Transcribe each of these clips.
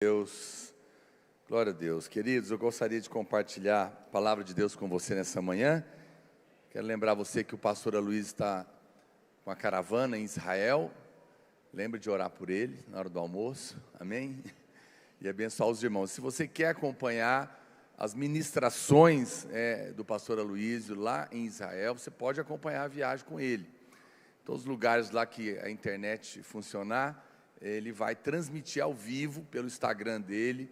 Deus, glória a Deus. Queridos, eu gostaria de compartilhar a palavra de Deus com você nessa manhã. Quero lembrar você que o pastor Aloysio está com a caravana em Israel. Lembre de orar por ele na hora do almoço, amém? E abençoar os irmãos. Se você quer acompanhar as ministrações do pastor Aloysio lá em Israel, você pode acompanhar a viagem com ele. Todos os lugares lá que a internet funcionar, ele vai transmitir ao vivo pelo Instagram dele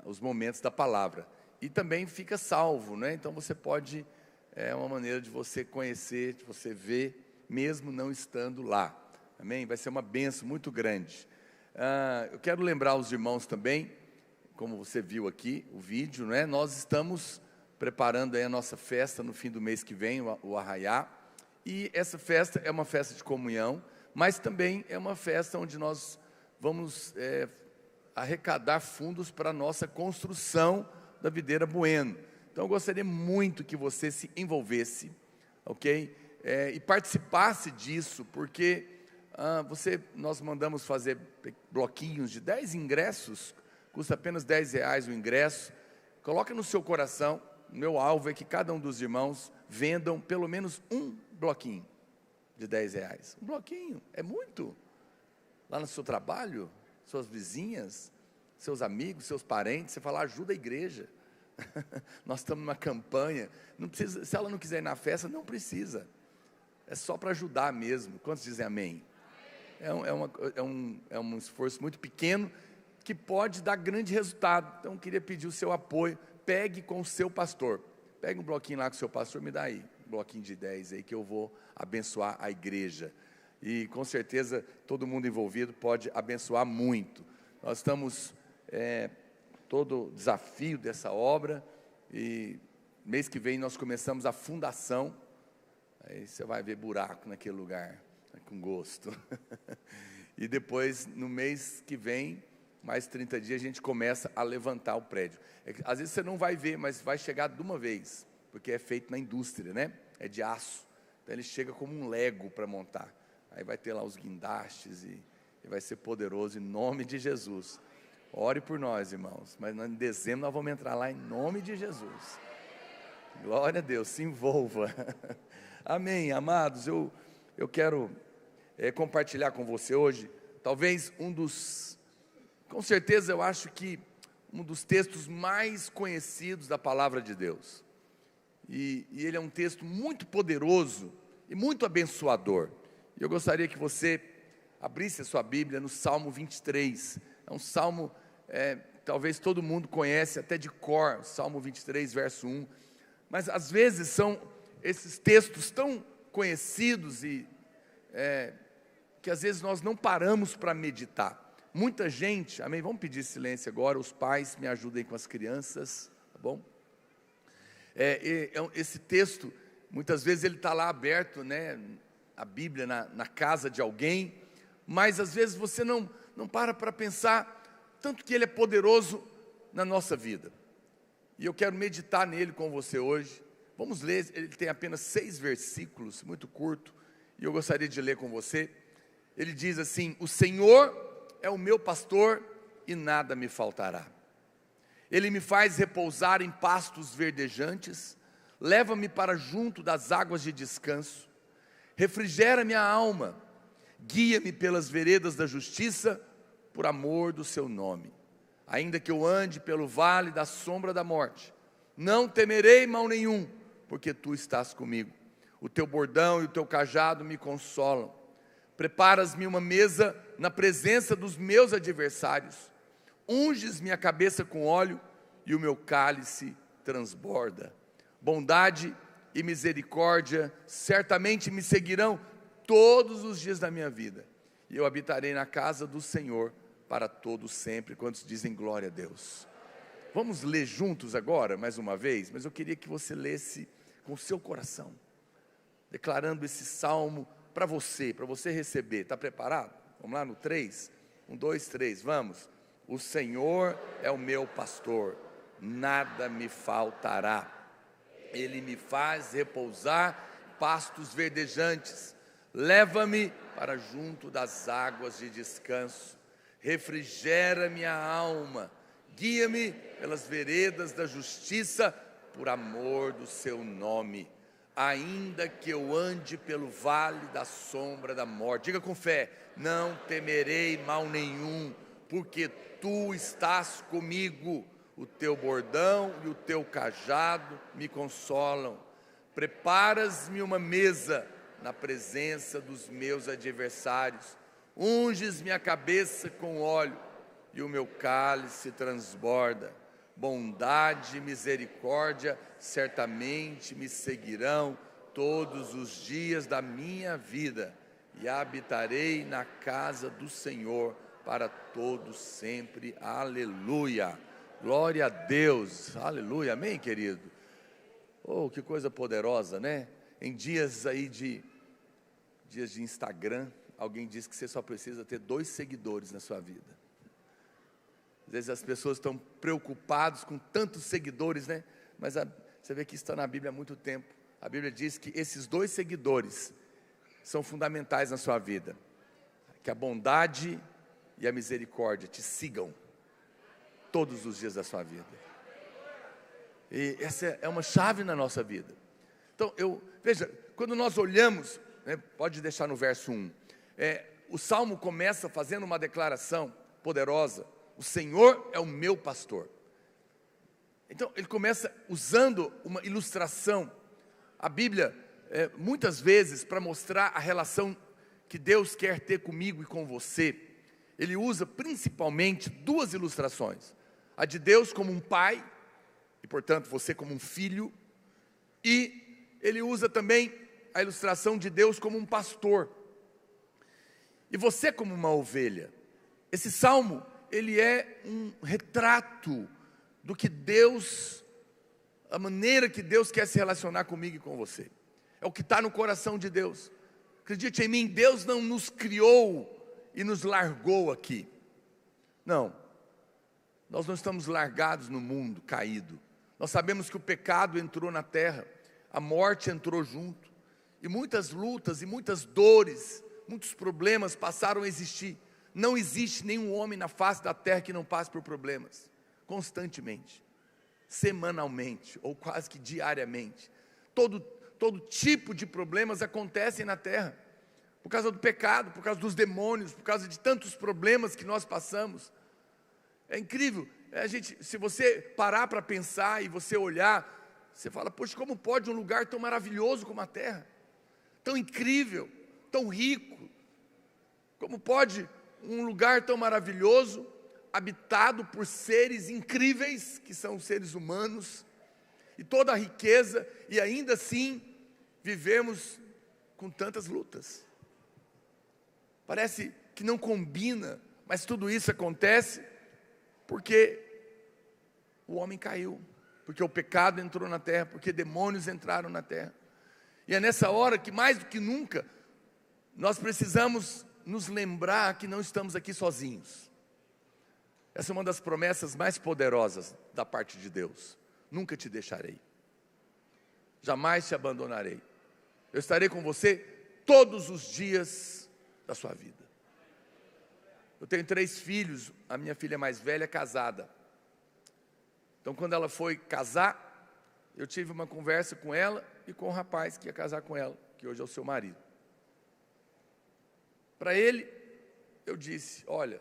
os momentos da palavra. E também fica salvo, né? Então você pode, é uma maneira de você conhecer, de você ver, mesmo não estando lá. Amém? Vai ser uma bênção muito grande. Eu quero lembrar os irmãos também, como você viu aqui o vídeo, né? Nós estamos preparando aí a nossa festa no fim do mês que vem, o Arraiá. E essa festa é uma festa de comunhão, mas também é uma festa onde nós vamos arrecadar fundos para a nossa construção da Videira Bueno. Então eu gostaria muito que você se envolvesse, ok? E participasse disso, porque nós mandamos fazer bloquinhos de 10 ingressos, custa apenas R$10 o ingresso. Coloca no seu coração, meu alvo é que cada um dos irmãos vendam pelo menos um bloquinho de R$10. Um bloquinho, é muito. Lá no seu trabalho, suas vizinhas, seus amigos, seus parentes, você fala, ajuda a igreja. Nós estamos numa campanha, não precisa, se ela não quiser ir na festa, não precisa. É só para ajudar mesmo. Quantos dizem amém? É um esforço muito pequeno, que pode dar grande resultado. Então eu queria pedir o seu apoio. Pegue com o seu pastor. Pegue um bloquinho lá com o seu pastor, me dá aí. Um bloquinho de 10 aí, que eu vou abençoar a igreja. E com certeza todo mundo envolvido pode abençoar muito. Nós estamos todo o desafio dessa obra. E mês que vem nós começamos a fundação. Aí você vai ver buraco naquele lugar, com gosto. E depois, no mês que vem, mais 30 dias, a gente começa a levantar o prédio. Às vezes você não vai ver, mas vai chegar de uma vez, porque é feito na indústria, né? É de aço. Então ele chega como um Lego para montar. Aí vai ter lá os guindastes e vai ser poderoso em nome de Jesus. Ore por nós, irmãos. Mas em dezembro nós vamos entrar lá em nome de Jesus. Glória a Deus, se envolva. Amém, amados. Eu quero compartilhar com você hoje, talvez com certeza eu acho que um dos textos mais conhecidos da palavra de Deus. E ele é um texto muito poderoso e muito abençoador. E eu gostaria que você abrisse a sua Bíblia no Salmo 23. É um salmo, talvez todo mundo conhece até de cor, Salmo 23, verso 1. Mas às vezes são esses textos tão conhecidos que às vezes nós não paramos para meditar. Muita gente, amém? Vamos pedir silêncio agora, os pais me ajudem com as crianças, tá bom? Esse texto, muitas vezes ele está lá aberto, né? A Bíblia na casa de alguém, mas às vezes você não para pensar, tanto que ele é poderoso na nossa vida. E eu quero meditar nele com você hoje. Vamos ler, ele tem apenas 6 versículos, muito curto, e eu gostaria de ler com você. Ele diz assim: o Senhor é o meu pastor e nada me faltará. Ele me faz repousar em pastos verdejantes, leva-me para junto das águas de descanso, refrigera minha alma, guia-me pelas veredas da justiça, por amor do seu nome. Ainda que eu ande pelo vale da sombra da morte, não temerei mal nenhum, porque tu estás comigo. O teu bordão e o teu cajado me consolam. Preparas-me uma mesa na presença dos meus adversários. Unges minha cabeça com óleo e o meu cálice transborda. Bondade e misericórdia certamente me seguirão todos os dias da minha vida. E eu habitarei na casa do Senhor para todo sempre. Quantos dizem glória a Deus? Vamos ler juntos agora, mais uma vez, mas eu queria que você lesse com o seu coração, declarando esse salmo para você receber. Está preparado? Vamos lá no 3? 1, 2, 3, vamos. O Senhor é o meu pastor, nada me faltará. Ele me faz repousar pastos verdejantes, leva-me para junto das águas de descanso, refrigera minha alma, guia-me pelas veredas da justiça, por amor do seu nome. Ainda que eu ande pelo vale da sombra da morte, diga com fé, não temerei mal nenhum, porque tu estás comigo, o teu bordão e o teu cajado me consolam. Preparas-me uma mesa na presença dos meus adversários, unges minha cabeça com óleo e o meu cálice transborda. Bondade e misericórdia certamente me seguirão todos os dias da minha vida, e habitarei na casa do Senhor para todos sempre. Aleluia, glória a Deus, aleluia, amém, querido? Oh, que coisa poderosa, né? Em dias aí de Instagram, alguém diz que você só precisa ter 2 seguidores na sua vida. Às vezes as pessoas estão preocupadas com tantos seguidores, né? Mas você vê que isso está na Bíblia há muito tempo. A Bíblia diz que esses 2 seguidores são fundamentais na sua vida. Que a bondade e a misericórdia te sigam todos os dias da sua vida. E essa é uma chave na nossa vida. Então, veja, quando nós olhamos, né, pode deixar no verso 1, o Salmo começa fazendo uma declaração poderosa: o Senhor é o meu pastor. Então, ele começa usando uma ilustração. A Bíblia, muitas vezes, para mostrar a relação que Deus quer ter comigo e com você, ele usa principalmente 2 ilustrações. A de Deus como um pai, e portanto você como um filho, e ele usa também a ilustração de Deus como um pastor, e você como uma ovelha. Esse salmo, ele é um retrato do que Deus, a maneira que Deus quer se relacionar comigo e com você. É o que está no coração de Deus. Acredite em mim, Deus não nos criou e nos largou aqui. Não, nós não estamos largados no mundo caído. Nós sabemos que o pecado entrou na terra, a morte entrou junto, e muitas lutas e muitas dores, muitos problemas passaram a existir. Não existe nenhum homem na face da terra que não passe por problemas, constantemente, semanalmente, ou quase que diariamente. Todo tipo de problemas acontecem na terra, por causa do pecado, por causa dos demônios, por causa de tantos problemas que nós passamos. É incrível, se você parar para pensar e você olhar, você fala, poxa, como pode um lugar tão maravilhoso como a terra, tão incrível, tão rico, como pode um lugar tão maravilhoso, habitado por seres incríveis, que são os seres humanos, e toda a riqueza, e ainda assim, vivemos com tantas lutas. Parece que não combina, mas tudo isso acontece porque o homem caiu, porque o pecado entrou na terra, porque demônios entraram na terra. E é nessa hora que mais do que nunca, nós precisamos nos lembrar que não estamos aqui sozinhos. Essa é uma das promessas mais poderosas da parte de Deus: nunca te deixarei, jamais te abandonarei, eu estarei com você todos os dias da sua vida. Eu tenho 3 filhos, a minha filha mais velha é casada. Então, quando ela foi casar, eu tive uma conversa com ela e com o rapaz que ia casar com ela, que hoje é o seu marido. Para ele, eu disse, olha,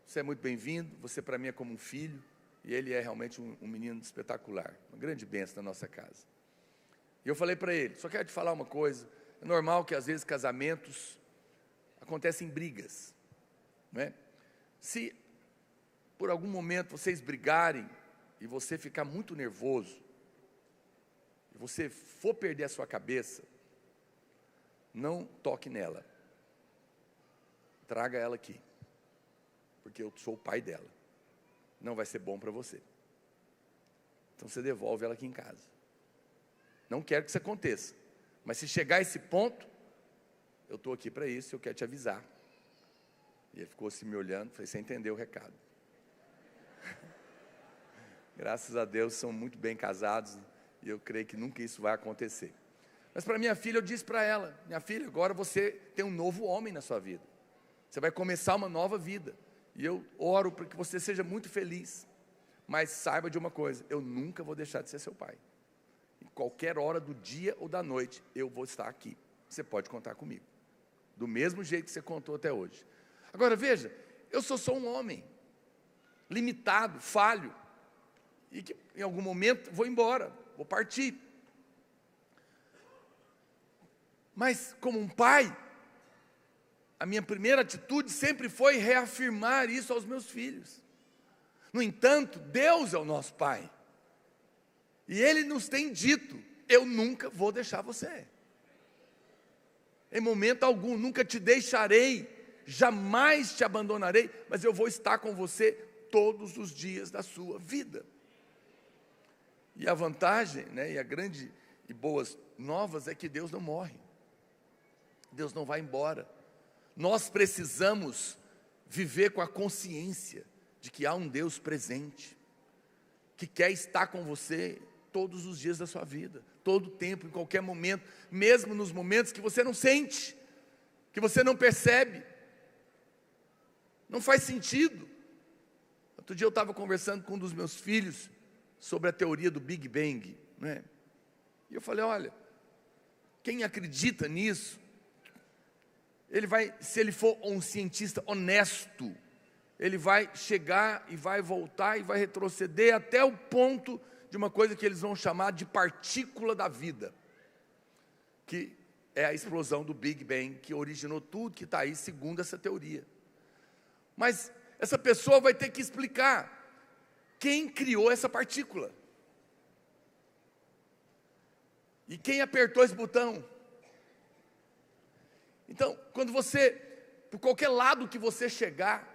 você é muito bem-vindo, você para mim é como um filho, e ele é realmente um menino espetacular, uma grande bênção na nossa casa. E eu falei para ele, só quero te falar uma coisa, é normal que às vezes casamentos acontecem brigas, não é? Se por algum momento vocês brigarem, e você ficar muito nervoso, e você for perder a sua cabeça, não toque nela, traga ela aqui, porque eu sou o pai dela, não vai ser bom para você. Então você devolve ela aqui em casa. Não quero que isso aconteça, mas se chegar a esse ponto, eu estou aqui para isso, eu quero te avisar. E ele ficou assim me olhando, falei, você entendeu o recado. Graças a Deus são muito bem casados, e eu creio que nunca isso vai acontecer. Mas para minha filha eu disse para ela, minha filha, agora você tem um novo homem na sua vida, você vai começar uma nova vida, E eu oro para que você seja muito feliz. Mas saiba de uma coisa, eu nunca vou deixar de ser seu pai. Em qualquer hora do dia ou da noite, eu vou estar aqui. Você pode contar comigo. Do mesmo jeito que você contou até hoje. Agora veja, eu sou só um homem, limitado, falho, e que em algum momento vou embora, vou partir. Mas como um pai, a minha primeira atitude sempre foi reafirmar isso aos meus filhos. No entanto, Deus é o nosso pai. E Ele nos tem dito, eu nunca vou deixar você. Em momento algum, nunca te deixarei, jamais te abandonarei, mas eu vou estar com você todos os dias da sua vida. E a vantagem, e a grande e boas novas é que Deus não morre. Deus não vai embora. Nós precisamos viver com a consciência de que há um Deus presente, que quer estar com você todos os dias da sua vida, todo o tempo, em qualquer momento, mesmo nos momentos que você não sente, que você não percebe, não faz sentido. Outro dia eu estava conversando com um dos meus filhos sobre a teoria do Big Bang, E eu falei, olha, quem acredita nisso, ele vai, se ele for um cientista honesto, ele vai chegar e vai voltar e vai retroceder até o ponto de uma coisa que eles vão chamar de partícula da vida, que é a explosão do Big Bang, que originou tudo que está aí, segundo essa teoria. Mas essa pessoa vai ter que explicar quem criou essa partícula. E quem apertou esse botão. Então, quando você, por qualquer lado que você chegar,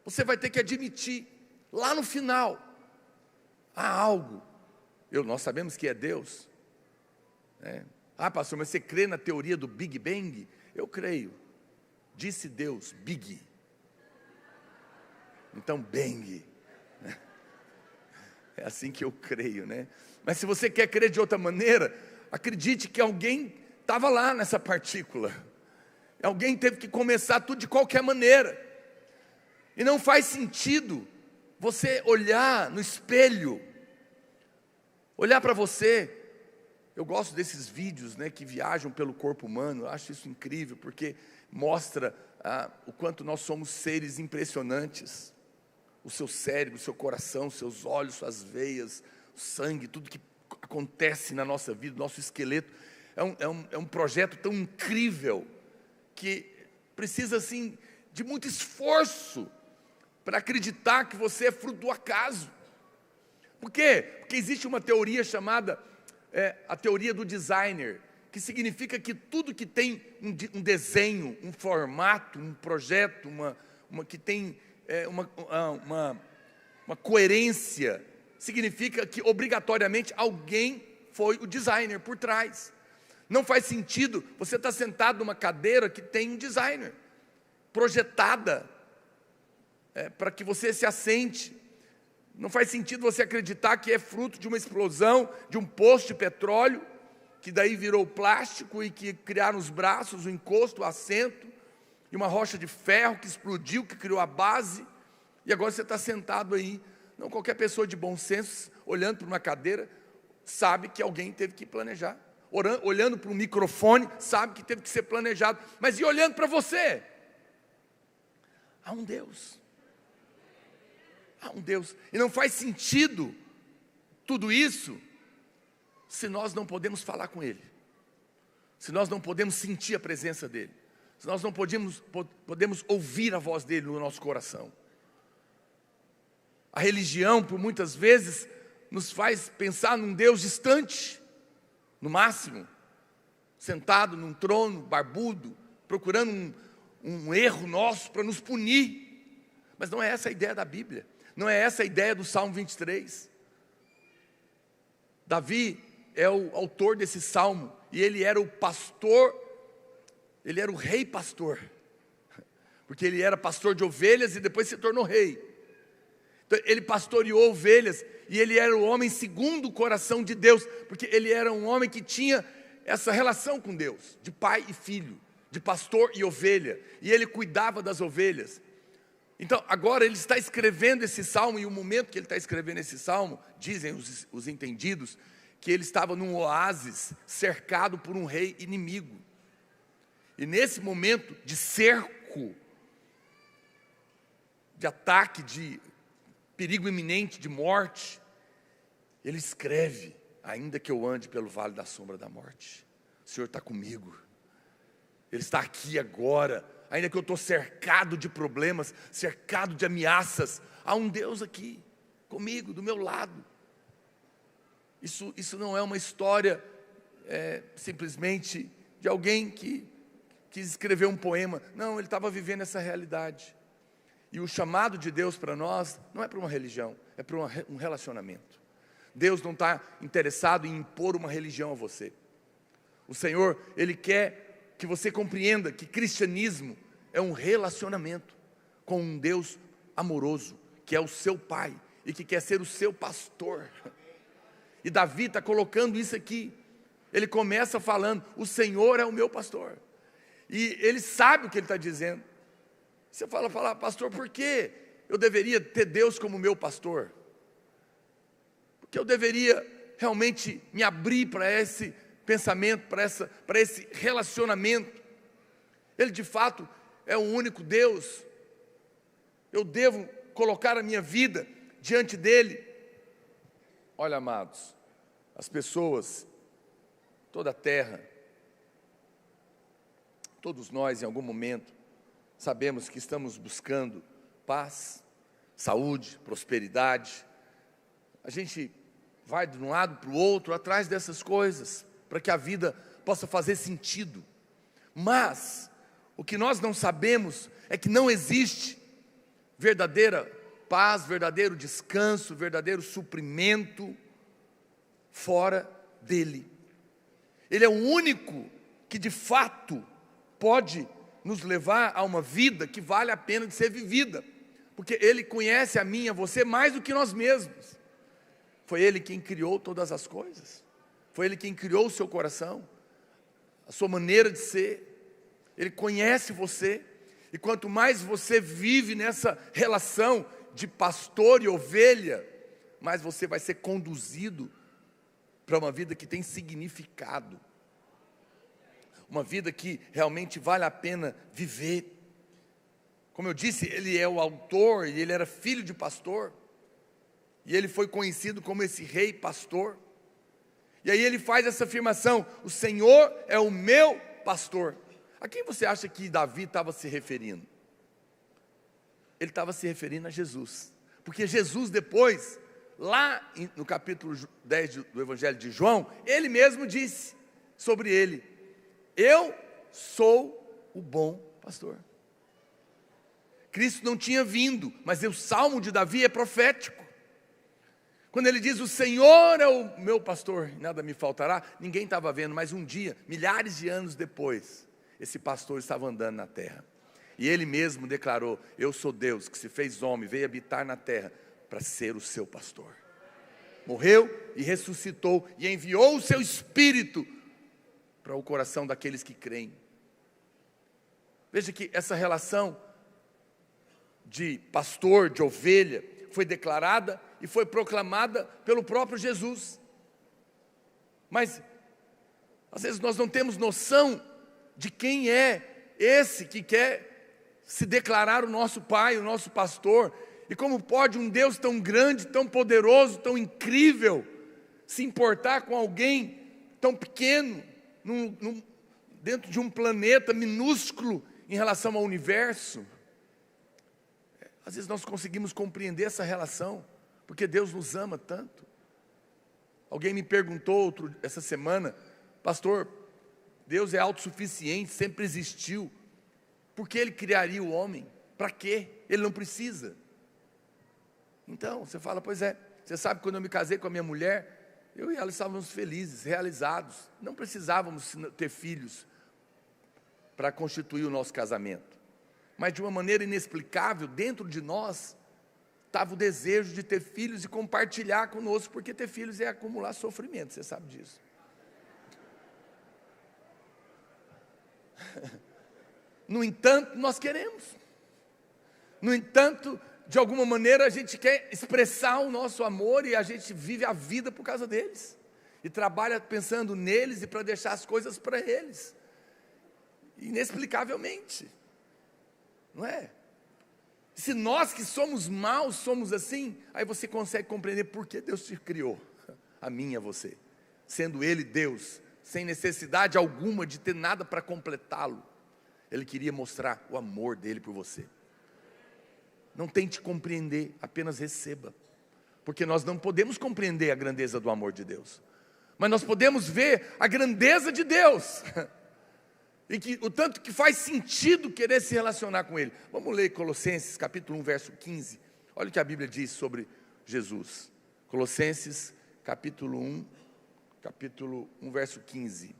você vai ter que admitir, lá no final, há algo. Nós sabemos que é Deus. Ah, pastor, mas você crê na teoria do Big Bang? Eu creio. Disse Deus, Big. Então, Bang. É assim que eu creio, Mas se você quer crer de outra maneira, acredite que alguém estava lá nessa partícula. Alguém teve que começar tudo de qualquer maneira. E não faz sentido você olhar no espelho, olhar para você. Eu gosto desses vídeos que viajam pelo corpo humano. Eu acho isso incrível, porque mostra o quanto nós somos seres impressionantes. O seu cérebro, o seu coração, seus olhos, suas veias, o sangue, tudo que acontece na nossa vida, nosso esqueleto. É um projeto tão incrível, que precisa assim de muito esforço para acreditar que você é fruto do acaso. Por quê? Porque existe uma teoria chamada a teoria do designer, que significa que tudo que tem um desenho, um formato, um projeto, que tem uma coerência, significa que obrigatoriamente alguém foi o designer por trás. Não faz sentido você estar sentado numa cadeira que tem um designer, projetada para que você se assente. Não faz sentido você acreditar que é fruto de uma explosão, de um poço de petróleo, que daí virou plástico e que criaram os braços, o encosto, o assento, e uma rocha de ferro que explodiu, que criou a base, e agora você está sentado aí. Não, qualquer pessoa de bom senso, olhando para uma cadeira, sabe que alguém teve que planejar. Olhando para um microfone, sabe que teve que ser planejado. Mas e olhando para você? Há um Deus. Há um Deus. E não faz sentido tudo isso se nós não podemos falar com Ele, se nós não podemos sentir a presença dEle, se nós não podemos ouvir a voz dEle no nosso coração. A religião, por muitas vezes, nos faz pensar num Deus distante, no máximo, sentado num trono, barbudo, procurando um erro nosso para nos punir. Mas não é essa a ideia da Bíblia, não é essa a ideia do Salmo 23. Davi é o autor desse salmo, e ele era o pastor, ele era o rei pastor, porque ele era pastor de ovelhas e depois se tornou rei. Então, ele pastoreou ovelhas, e ele era o homem segundo o coração de Deus, porque ele era um homem que tinha essa relação com Deus, de pai e filho, de pastor e ovelha, e ele cuidava das ovelhas. Então, agora ele está escrevendo esse salmo, e o momento que ele está escrevendo esse salmo, dizem os entendidos, que ele estava num oásis, cercado por um rei inimigo. E nesse momento de cerco, de ataque, de perigo iminente, de morte, ele escreve: ainda que eu ande pelo vale da sombra da morte, o Senhor está comigo. Ele está aqui agora. Ainda que eu estou cercado de problemas, cercado de ameaças, há um Deus aqui, comigo, do meu lado. Isso não é uma história simplesmente de alguém que quis escrever um poema. Não, ele estava vivendo essa realidade. E o chamado de Deus para nós não é para uma religião, é para um relacionamento. Deus não está interessado em impor uma religião a você. O Senhor, Ele quer que você compreenda que cristianismo é um relacionamento com um Deus amoroso, que é o seu Pai e que quer ser o seu pastor. E Davi está colocando isso aqui. Ele começa falando: o Senhor é o meu pastor. E ele sabe o que ele está dizendo. Você fala, pastor, por que eu deveria ter Deus como meu pastor? Porque eu deveria realmente me abrir para esse pensamento, para esse relacionamento. Ele de fato é o único Deus. Eu devo colocar a minha vida diante dele. Olha, amados, as pessoas, toda a terra, todos nós em algum momento sabemos que estamos buscando paz, saúde, prosperidade. A gente vai de um lado para o outro atrás dessas coisas, para que a vida possa fazer sentido. Mas o que nós não sabemos é que não existe verdadeira paz, verdadeiro descanso, verdadeiro suprimento fora dele. Ele é o único que de fato pode nos levar a uma vida que vale a pena de ser vivida, porque Ele conhece a mim e a você mais do que nós mesmos. Foi Ele quem criou todas as coisas, foi Ele quem criou o seu coração, a sua maneira de ser. Ele conhece você, e quanto mais você vive nessa relação de pastor e ovelha, mais você vai ser conduzido para uma vida que tem significado, uma vida que realmente vale a pena viver. Como eu disse, ele é o autor, e ele era filho de pastor, e ele foi conhecido como esse rei pastor. E aí ele faz essa afirmação: o Senhor é o meu pastor. A quem você acha que Davi estava se referindo? Ele estava se referindo a Jesus, porque Jesus depois, lá no capítulo 10 do Evangelho de João, ele mesmo disse sobre ele: eu sou o bom pastor. Cristo não tinha vindo, mas o salmo de Davi é profético. Quando ele diz: o Senhor é o meu pastor, nada me faltará, ninguém estava vendo, mas um dia, milhares de anos depois, esse pastor estava andando na terra, e ele mesmo declarou: eu sou Deus que se fez homem, veio habitar na terra para ser o seu pastor. Morreu e ressuscitou, e enviou o seu Espírito para o coração daqueles que creem. Veja que essa relação de pastor, de ovelha, foi declarada e foi proclamada pelo próprio Jesus. Mas às vezes nós não temos noção de quem é esse que quer se declarar o nosso Pai, o nosso pastor, e como pode um Deus tão grande, tão poderoso, tão incrível, se importar com alguém tão pequeno, dentro de um planeta minúsculo em relação ao universo. Às vezes nós conseguimos compreender essa relação, porque Deus nos ama tanto. Alguém me perguntou essa semana: pastor, Deus é autossuficiente, sempre existiu, por que Ele criaria o homem? Para quê? Ele não precisa. Então, você fala: pois é, você sabe, quando eu me casei com a minha mulher, eu e ela estávamos felizes, realizados, não precisávamos ter filhos para constituir o nosso casamento, mas de uma maneira inexplicável, dentro de nós, estava o desejo de ter filhos e compartilhar conosco, porque ter filhos é acumular sofrimento, você sabe disso. No entanto, nós queremos, No entanto, de alguma maneira a gente quer expressar o nosso amor e a gente vive a vida por causa deles. E trabalha pensando neles e para deixar as coisas para eles. Inexplicavelmente. Não é? Se nós que somos maus somos assim, aí você consegue compreender por que Deus te criou, a mim e a você. Sendo Ele Deus, sem necessidade alguma de ter nada para completá-lo. Ele queria mostrar o amor dele por você. Não tente compreender, apenas receba. Porque nós não podemos compreender a grandeza do amor de Deus. Mas nós podemos ver a grandeza de Deus. E que, o tanto que faz sentido querer se relacionar com Ele. Vamos ler Colossenses capítulo 1, verso 15. Olha o que a Bíblia diz sobre Jesus. Colossenses capítulo 1, verso 15.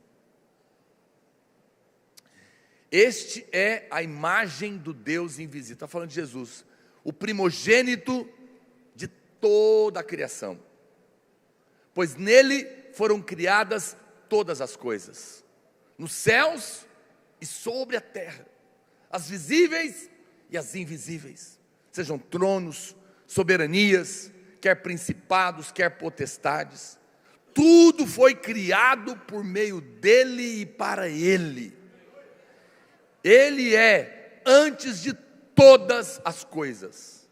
Este é a imagem do Deus invisível. Está falando de Jesus. O primogênito de toda a criação. Pois nele foram criadas todas as coisas. Nos céus e sobre a terra, as visíveis e as invisíveis, sejam tronos, soberanias, quer principados, quer potestades, tudo foi criado por meio dele e para ele. Ele é antes de todas as coisas,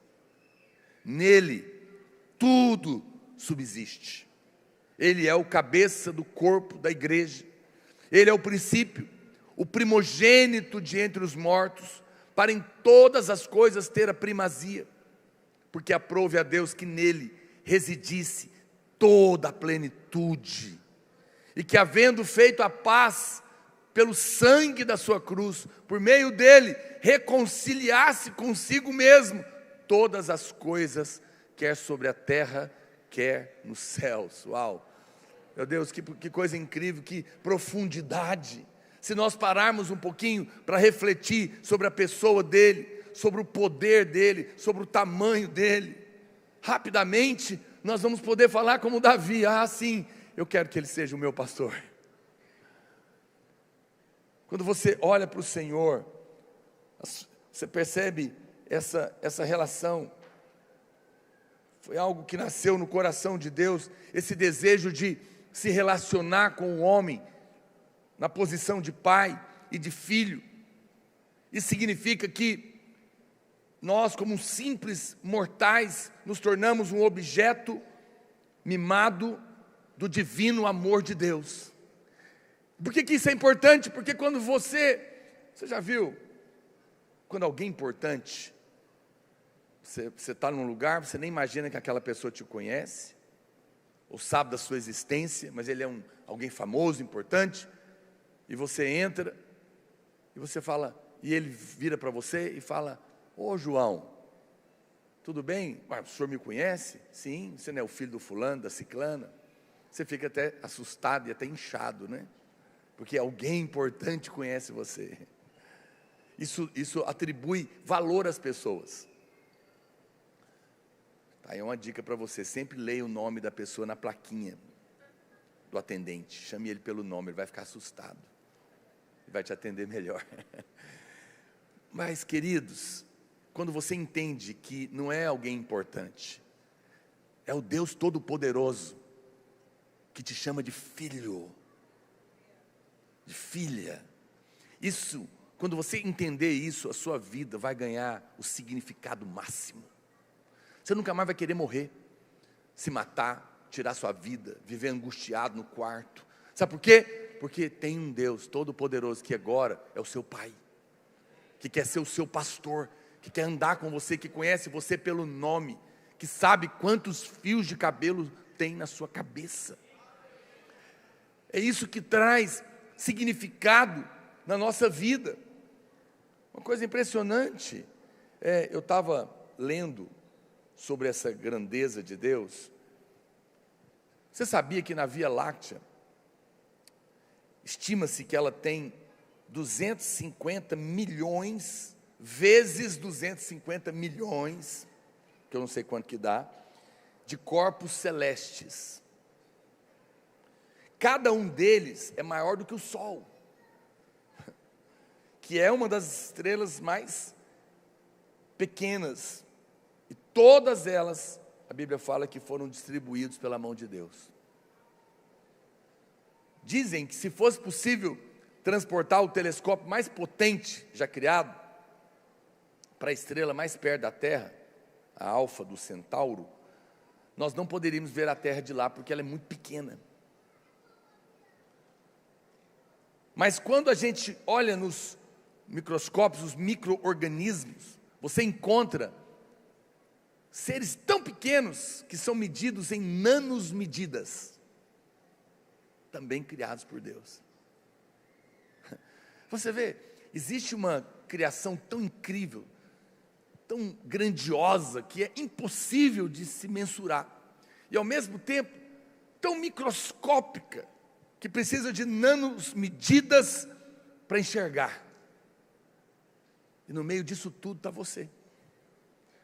nele tudo subsiste. Ele é o cabeça do corpo da igreja, ele é o princípio, o primogênito de entre os mortos, para em todas as coisas ter a primazia, porque aprove a Deus que nele residisse toda a plenitude, e que havendo feito a paz pelo sangue da sua cruz, por meio dele, reconciliasse consigo mesmo todas as coisas, quer sobre a terra, quer nos céus. Uau! Meu Deus, que coisa incrível, que profundidade. Se nós pararmos um pouquinho para refletir sobre a pessoa dele, sobre o poder dele, sobre o tamanho dele, rapidamente nós vamos poder falar como Davi: ah, sim, eu quero que ele seja o meu pastor. Quando você olha para o Senhor, você percebe essa relação. Foi algo que nasceu no coração de Deus, esse desejo de se relacionar com o homem, na posição de pai e de filho. Isso significa que nós, como simples mortais, nos tornamos um objeto mimado do divino amor de Deus. Por que isso é importante? Porque quando você já viu, quando alguém importante, você está num lugar, você nem imagina que aquela pessoa te conhece, ou sabe da sua existência, mas ele é alguém famoso, importante, e você entra, e você fala, e ele vira para você e fala: ô João, tudo bem? O senhor me conhece? Sim, você não é o filho do fulano, da ciclana? Você fica até assustado e até inchado, né? Porque alguém importante conhece você. Isso atribui valor às pessoas. Aí é uma dica para você: sempre leia o nome da pessoa na plaquinha do atendente, chame ele pelo nome, ele vai ficar assustado, ele vai te atender melhor. Mas, queridos, quando você entende que não é alguém importante, é o Deus Todo-Poderoso, que te chama de filho, de filha, isso, quando você entender isso, a sua vida vai ganhar o significado máximo. Você nunca mais vai querer morrer, se matar, tirar sua vida, viver angustiado no quarto. Sabe por quê? Porque tem um Deus Todo-Poderoso que agora é o seu Pai, que quer ser o seu pastor, que quer andar com você, que conhece você pelo nome, que sabe quantos fios de cabelo tem na sua cabeça. É isso que traz significado na nossa vida. Uma coisa impressionante, eu estava lendo sobre essa grandeza de Deus. Você sabia que na Via Láctea, estima-se que ela tem 250 milhões, vezes 250 milhões, que eu não sei quanto que dá, de corpos celestes. Cada um deles é maior do que o Sol, que é uma das estrelas mais pequenas, e todas elas, a Bíblia fala que foram distribuídos pela mão de Deus. Dizem que se fosse possível transportar o telescópio mais potente já criado para a estrela mais perto da Terra, a Alfa do Centauro, nós não poderíamos ver a Terra de lá, porque ela é muito pequena. Mas quando a gente olha nos microscópios, os micro-organismos, você encontra seres tão pequenos que são medidos em nanomedidas, também criados por Deus. Você vê, existe uma criação tão incrível, tão grandiosa, que é impossível de se mensurar, e ao mesmo tempo tão microscópica, que precisa de nanomedidas para enxergar. E no meio disso tudo está você.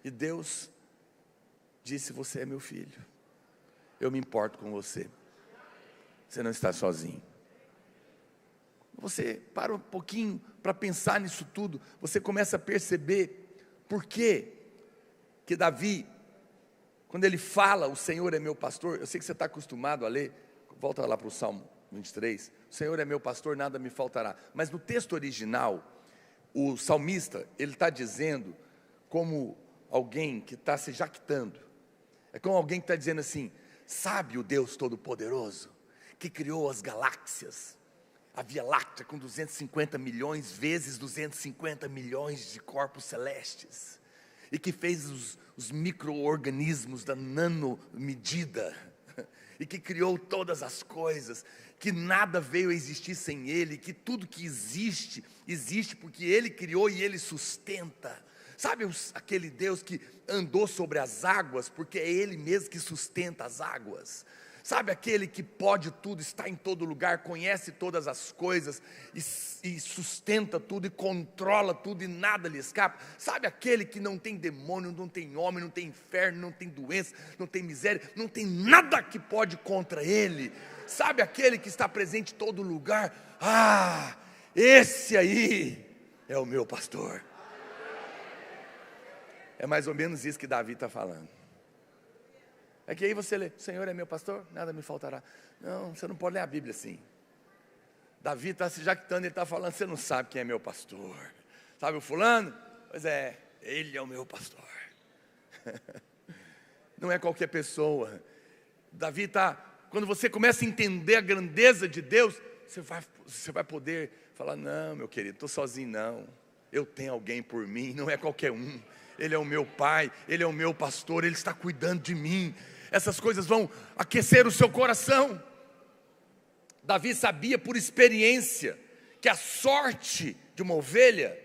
E Deus disse: você é meu filho, eu me importo com você, você não está sozinho. Você para um pouquinho para pensar nisso tudo, você começa a perceber por que Davi, quando ele fala, o Senhor é meu pastor, eu sei que você está acostumado a ler, volta lá para o Salmo 23, o Senhor é meu pastor, nada me faltará. Mas no texto original, o salmista, ele está dizendo como alguém que está se jactando, é como alguém que está dizendo assim: sabe o Deus Todo-Poderoso, que criou as galáxias, a Via Láctea com 250 milhões vezes 250 milhões de corpos celestes, e que fez os micro-organismos da nanomedida, e que criou todas as coisas, que nada veio a existir sem Ele, que tudo que existe, existe porque Ele criou e Ele sustenta. Sabe aquele Deus que andou sobre as águas, porque é Ele mesmo que sustenta as águas? Sabe aquele que pode tudo, está em todo lugar, conhece todas as coisas, e sustenta tudo, e controla tudo, e nada lhe escapa? Sabe aquele que não tem demônio, não tem homem, não tem inferno, não tem doença, não tem miséria, não tem nada que pode contra Ele? Sabe aquele que está presente em todo lugar? Ah, esse aí é o meu pastor. É mais ou menos isso que Davi está falando. É que aí você lê: o Senhor é meu pastor, nada me faltará. Não, você não pode ler a Bíblia assim. Davi está se jactando, ele está falando: você não sabe quem é meu pastor. Sabe o fulano? Pois é, ele é o meu pastor. Não é qualquer pessoa. Davi está, quando você começa a entender a grandeza de Deus, você vai poder falar: não, meu querido, estou sozinho não. Eu tenho alguém por mim, não é qualquer um. Ele é o meu pai, Ele é o meu pastor, Ele está cuidando de mim. Essas coisas vão aquecer o seu coração. Davi sabia por experiência que a sorte de uma ovelha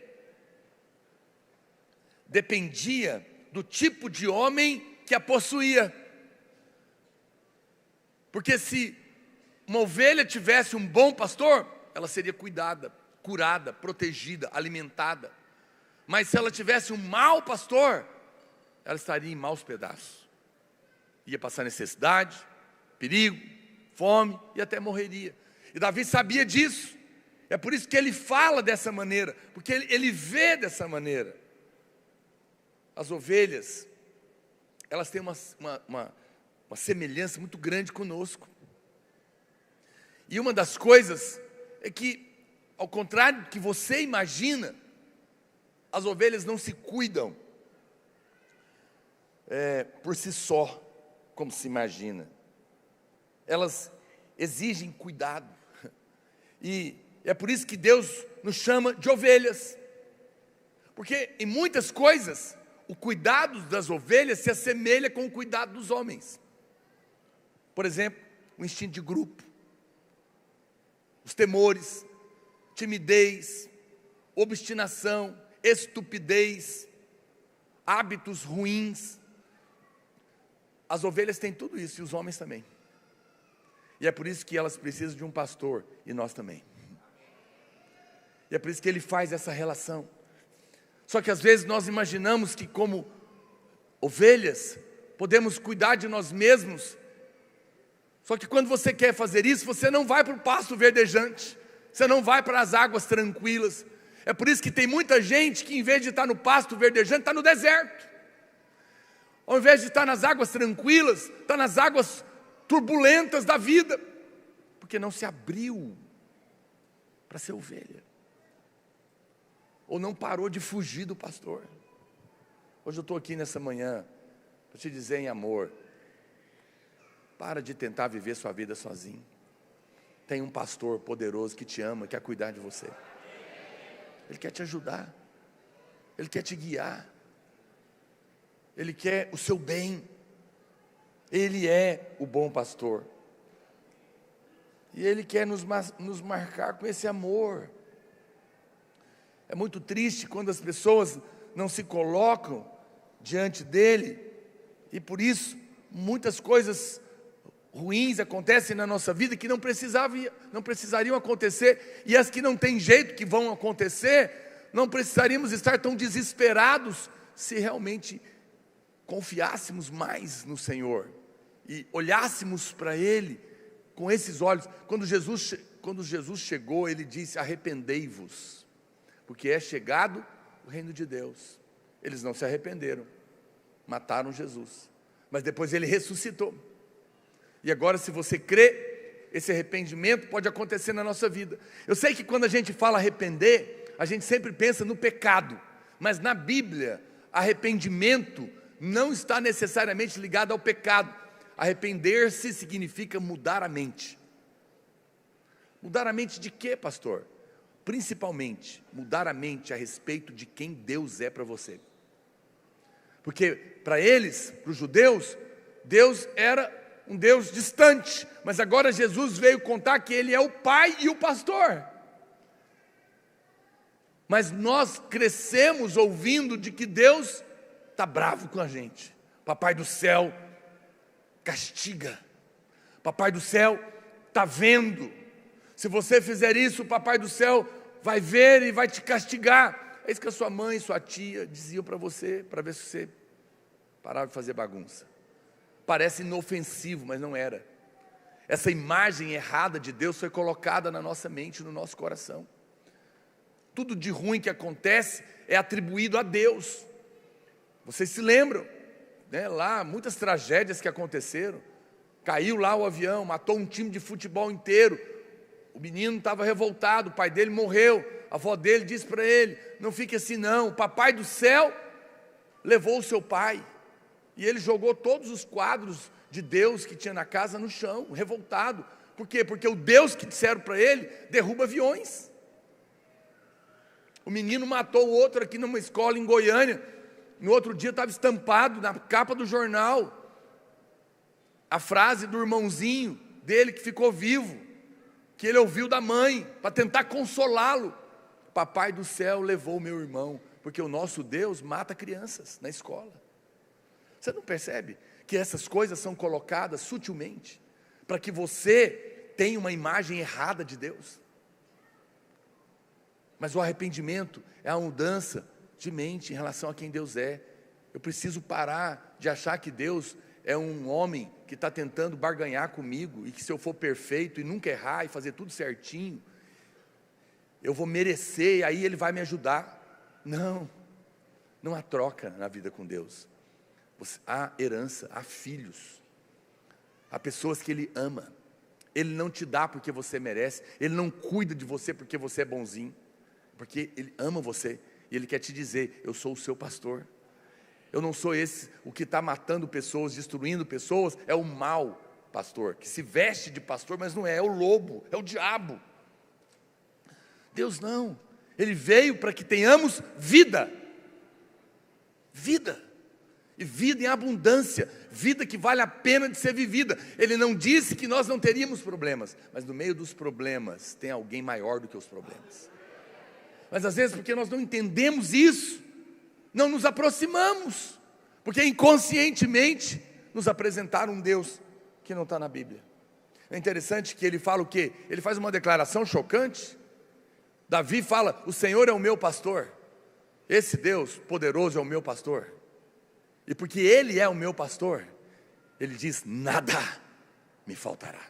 dependia do tipo de homem que a possuía. Porque se uma ovelha tivesse um bom pastor, ela seria cuidada, curada, protegida, alimentada. Mas se ela tivesse um mau pastor, ela estaria em maus pedaços. Ia passar necessidade, perigo, fome e até morreria. E Davi sabia disso. É por isso que ele fala dessa maneira, porque ele vê dessa maneira. As ovelhas, elas têm uma semelhança muito grande conosco. E uma das coisas é que, ao contrário do que você imagina, as ovelhas não se cuidam por si só, como se imagina. Elas exigem cuidado. E é por isso que Deus nos chama de ovelhas. Porque em muitas coisas, o cuidado das ovelhas se assemelha com o cuidado dos homens. Por exemplo, o instinto de grupo, os temores, timidez, obstinação, estupidez, hábitos ruins. As ovelhas têm tudo isso, e os homens também. E é por isso que elas precisam de um pastor, e nós também. E é por isso que ele faz essa relação. Só que às vezes nós imaginamos que, como ovelhas, podemos cuidar de nós mesmos. Só que quando você quer fazer isso, você não vai para o pasto verdejante, você não vai para as águas tranquilas. É por isso que tem muita gente que, em vez de estar no pasto verdejante, está no deserto. Ao invés de estar nas águas tranquilas, está nas águas turbulentas da vida, porque não se abriu para ser ovelha, ou não parou de fugir do pastor. Hoje eu estou aqui nessa manhã para te dizer em amor: para de tentar viver sua vida sozinho. Tem um pastor poderoso que te ama, quer cuidar de você. Ele quer te ajudar, Ele quer te guiar, Ele quer o seu bem. Ele é o bom pastor, e Ele quer nos marcar com esse amor. É muito triste quando as pessoas não se colocam diante dEle, e por isso muitas coisas ruins acontecem na nossa vida que não precisariam acontecer, e as que não tem jeito que vão acontecer, não precisaríamos estar tão desesperados se realmente confiássemos mais no Senhor e olhássemos para Ele com esses olhos. Quando Jesus chegou, Ele disse: arrependei-vos, porque é chegado o reino de Deus. Eles não se arrependeram, mataram Jesus, mas depois Ele ressuscitou. E agora, se você crê, esse arrependimento pode acontecer na nossa vida. Eu sei que quando a gente fala arrepender, a gente sempre pensa no pecado, mas na Bíblia, arrependimento não está necessariamente ligado ao pecado. Arrepender-se significa mudar a mente. Mudar a mente de quê, pastor? Principalmente, mudar a mente a respeito de quem Deus é para você. Porque para eles, para os judeus, Deus era um Deus distante, mas agora Jesus veio contar que Ele é o Pai e o pastor. Mas nós crescemos ouvindo de que Deus está bravo com a gente. Papai do céu castiga. Papai do céu está vendo. Se você fizer isso, o Papai do céu vai ver e vai te castigar. É isso que a sua mãe, sua tia diziam para você, para ver se você parava de fazer bagunça. Parece inofensivo, mas não era. Essa imagem errada de Deus foi colocada na nossa mente, no nosso coração. Tudo de ruim que acontece é atribuído a Deus. Vocês se lembram, né? Lá, muitas tragédias que aconteceram. Caiu lá o avião, matou um time de futebol inteiro. O menino estava revoltado, o pai dele morreu. A avó dele disse para ele: não fique assim não, o Papai do céu levou o seu pai. E ele jogou todos os quadros de Deus que tinha na casa no chão, revoltado. Por quê? Porque o Deus que disseram para ele derruba aviões. O menino matou o outro aqui numa escola em Goiânia. No outro dia estava estampado na capa do jornal a frase do irmãozinho dele que ficou vivo, que ele ouviu da mãe, para tentar consolá-lo: Papai do céu levou o meu irmão, porque o nosso Deus mata crianças na escola. Você não percebe que essas coisas são colocadas sutilmente para que você tenha uma imagem errada de Deus? Mas o arrependimento é a mudança de mente em relação a quem Deus é. Eu preciso parar de achar que Deus é um homem que está tentando barganhar comigo, e que se eu for perfeito e nunca errar e fazer tudo certinho, eu vou merecer e aí Ele vai me ajudar. Não, não há troca na vida com Deus. Há herança, há filhos, há pessoas que Ele ama. Ele não te dá porque você merece, Ele não cuida de você porque você é bonzinho, porque Ele ama você, e Ele quer te dizer: eu sou o seu pastor. Eu não sou o que está matando pessoas, destruindo pessoas, é o mau pastor, que se veste de pastor, mas não é, é o lobo, é o diabo. Deus não, Ele veio para que tenhamos vida, e vida em abundância, vida que vale a pena de ser vivida. Ele não disse que nós não teríamos problemas, mas no meio dos problemas tem alguém maior do que os problemas. Mas às vezes, porque nós não entendemos isso, não nos aproximamos, porque inconscientemente nos apresentaram um Deus que não está na Bíblia. É interessante que ele fala o quê? Ele faz uma declaração chocante. Davi fala: o Senhor é o meu pastor, esse Deus poderoso é o meu pastor. E porque Ele é o meu pastor, Ele diz: nada me faltará.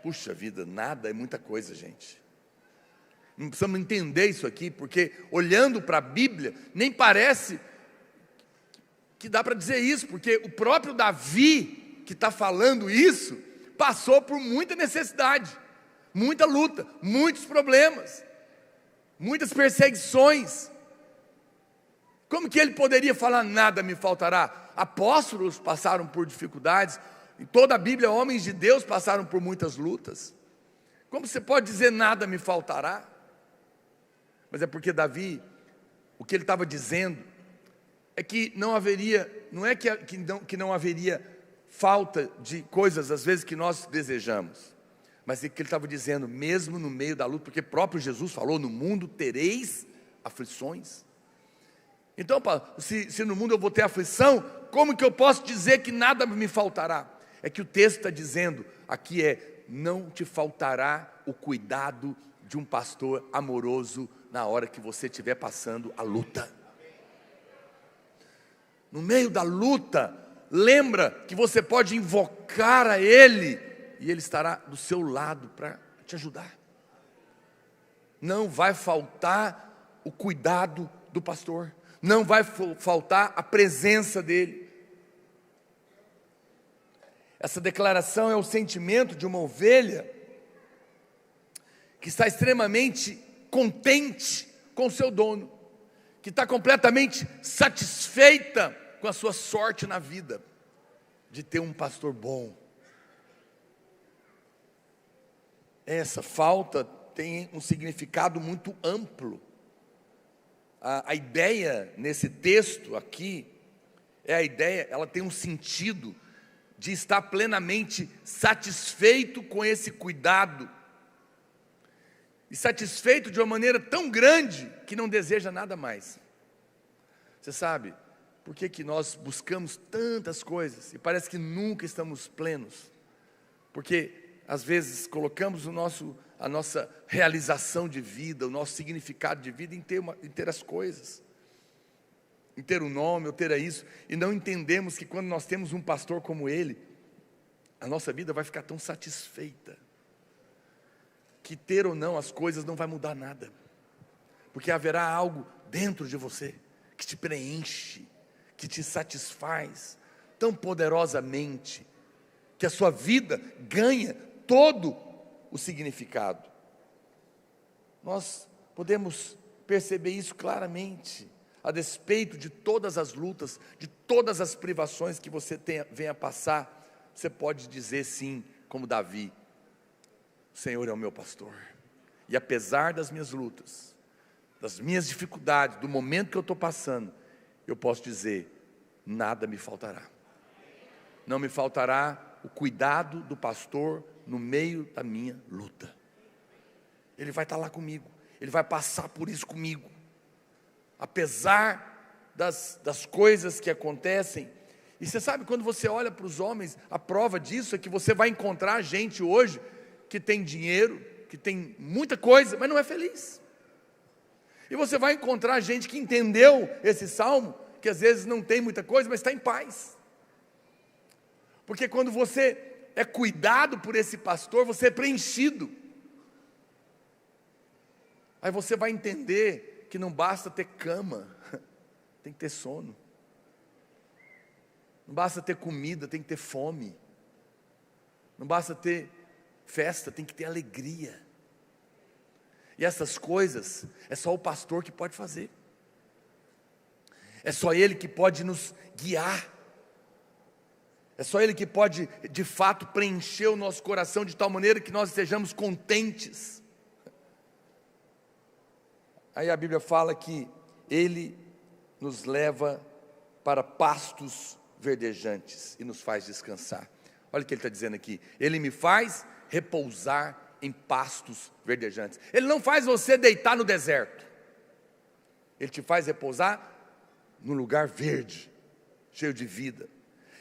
Puxa vida, nada é muita coisa, gente. Não precisamos entender isso aqui, porque olhando para a Bíblia, nem parece que dá para dizer isso, porque o próprio Davi, que está falando isso, passou por muita necessidade, muita luta, muitos problemas, muitas perseguições. Como que ele poderia falar, nada me faltará? Apóstolos passaram por dificuldades, em toda a Bíblia, homens de Deus passaram por muitas lutas. Como você pode dizer, nada me faltará? Mas é porque Davi, o que ele estava dizendo, é que não haveria, não é que não haveria falta de coisas, às vezes, que nós desejamos, mas é que ele estava dizendo, mesmo no meio da luta, porque próprio Jesus falou, no mundo tereis aflições. Então, se no mundo eu vou ter aflição, como que eu posso dizer que nada me faltará? É que o texto está dizendo, aqui não te faltará o cuidado de um pastor amoroso na hora que você estiver passando a luta. No meio da luta, lembra que você pode invocar a Ele, e Ele estará do seu lado para te ajudar. Não vai faltar o cuidado do pastor, não vai faltar a presença dEle. Essa declaração é o sentimento de uma ovelha que está extremamente contente com o seu dono, que está completamente satisfeita com a sua sorte na vida, de ter um pastor bom. Essa falta tem um significado muito amplo. A ideia nesse texto aqui, ela tem um sentido de estar plenamente satisfeito com esse cuidado, e satisfeito de uma maneira tão grande, que não deseja nada mais. Você sabe, por que nós buscamos tantas coisas, e parece que nunca estamos plenos? Porque, às vezes, colocamos a nossa realização de vida, o nosso significado de vida em ter as coisas, em ter um nome, ou ter isso, e não entendemos que quando nós temos um pastor como ele, a nossa vida vai ficar tão satisfeita, que ter ou não as coisas não vai mudar nada, porque haverá algo dentro de você, que te preenche, que te satisfaz, tão poderosamente, que a sua vida ganha todo o significado. Nós podemos perceber isso claramente, a despeito de todas as lutas, de todas as privações que você venha passar, você pode dizer sim, como Davi, o Senhor é o meu pastor, e apesar das minhas lutas, das minhas dificuldades, do momento que eu estou passando, eu posso dizer, nada me faltará. Não me faltará o cuidado do pastor no meio da minha luta. Ele vai estar lá comigo, ele vai passar por isso comigo, apesar das coisas que acontecem. E você sabe, quando você olha para os homens, a prova disso é que você vai encontrar gente hoje, que tem dinheiro, que tem muita coisa, mas não é feliz. E você vai encontrar gente que entendeu esse salmo, que às vezes não tem muita coisa, mas está em paz. Porque quando você é cuidado por esse pastor, você é preenchido. Aí você vai entender que não basta ter cama, tem que ter sono. Não basta ter comida, tem que ter fome. Não basta ter festa, tem que ter alegria. E essas coisas, é só o pastor que pode fazer. É só ele que pode nos guiar. É só ele que pode, de fato, preencher o nosso coração de tal maneira que nós estejamos contentes. Aí a Bíblia fala que ele nos leva para pastos verdejantes e nos faz descansar. Olha o que ele está dizendo aqui. Ele me faz repousar em pastos verdejantes. Ele não faz você deitar no deserto. Ele te faz repousar num lugar verde, cheio de vida.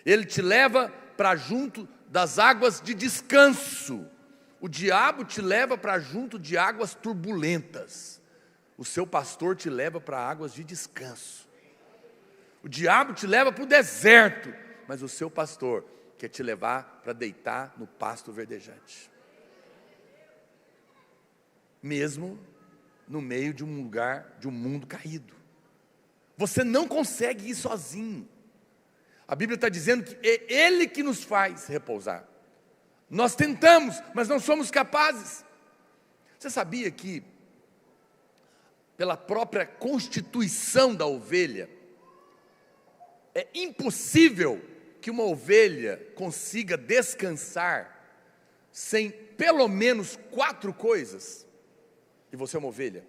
Ele te leva para junto das águas de descanso. O diabo te leva para junto de águas turbulentas. O seu pastor te leva para águas de descanso. O diabo te leva para o deserto, mas o seu pastor quer te levar para deitar no pasto verdejante. Mesmo no meio de um lugar, de um mundo caído. Você não consegue ir sozinho. A Bíblia está dizendo que é Ele que nos faz repousar. Nós tentamos, mas não somos capazes. Você sabia que, pela própria constituição da ovelha, é impossível que uma ovelha consiga descansar sem pelo menos 4 coisas? E você é uma ovelha?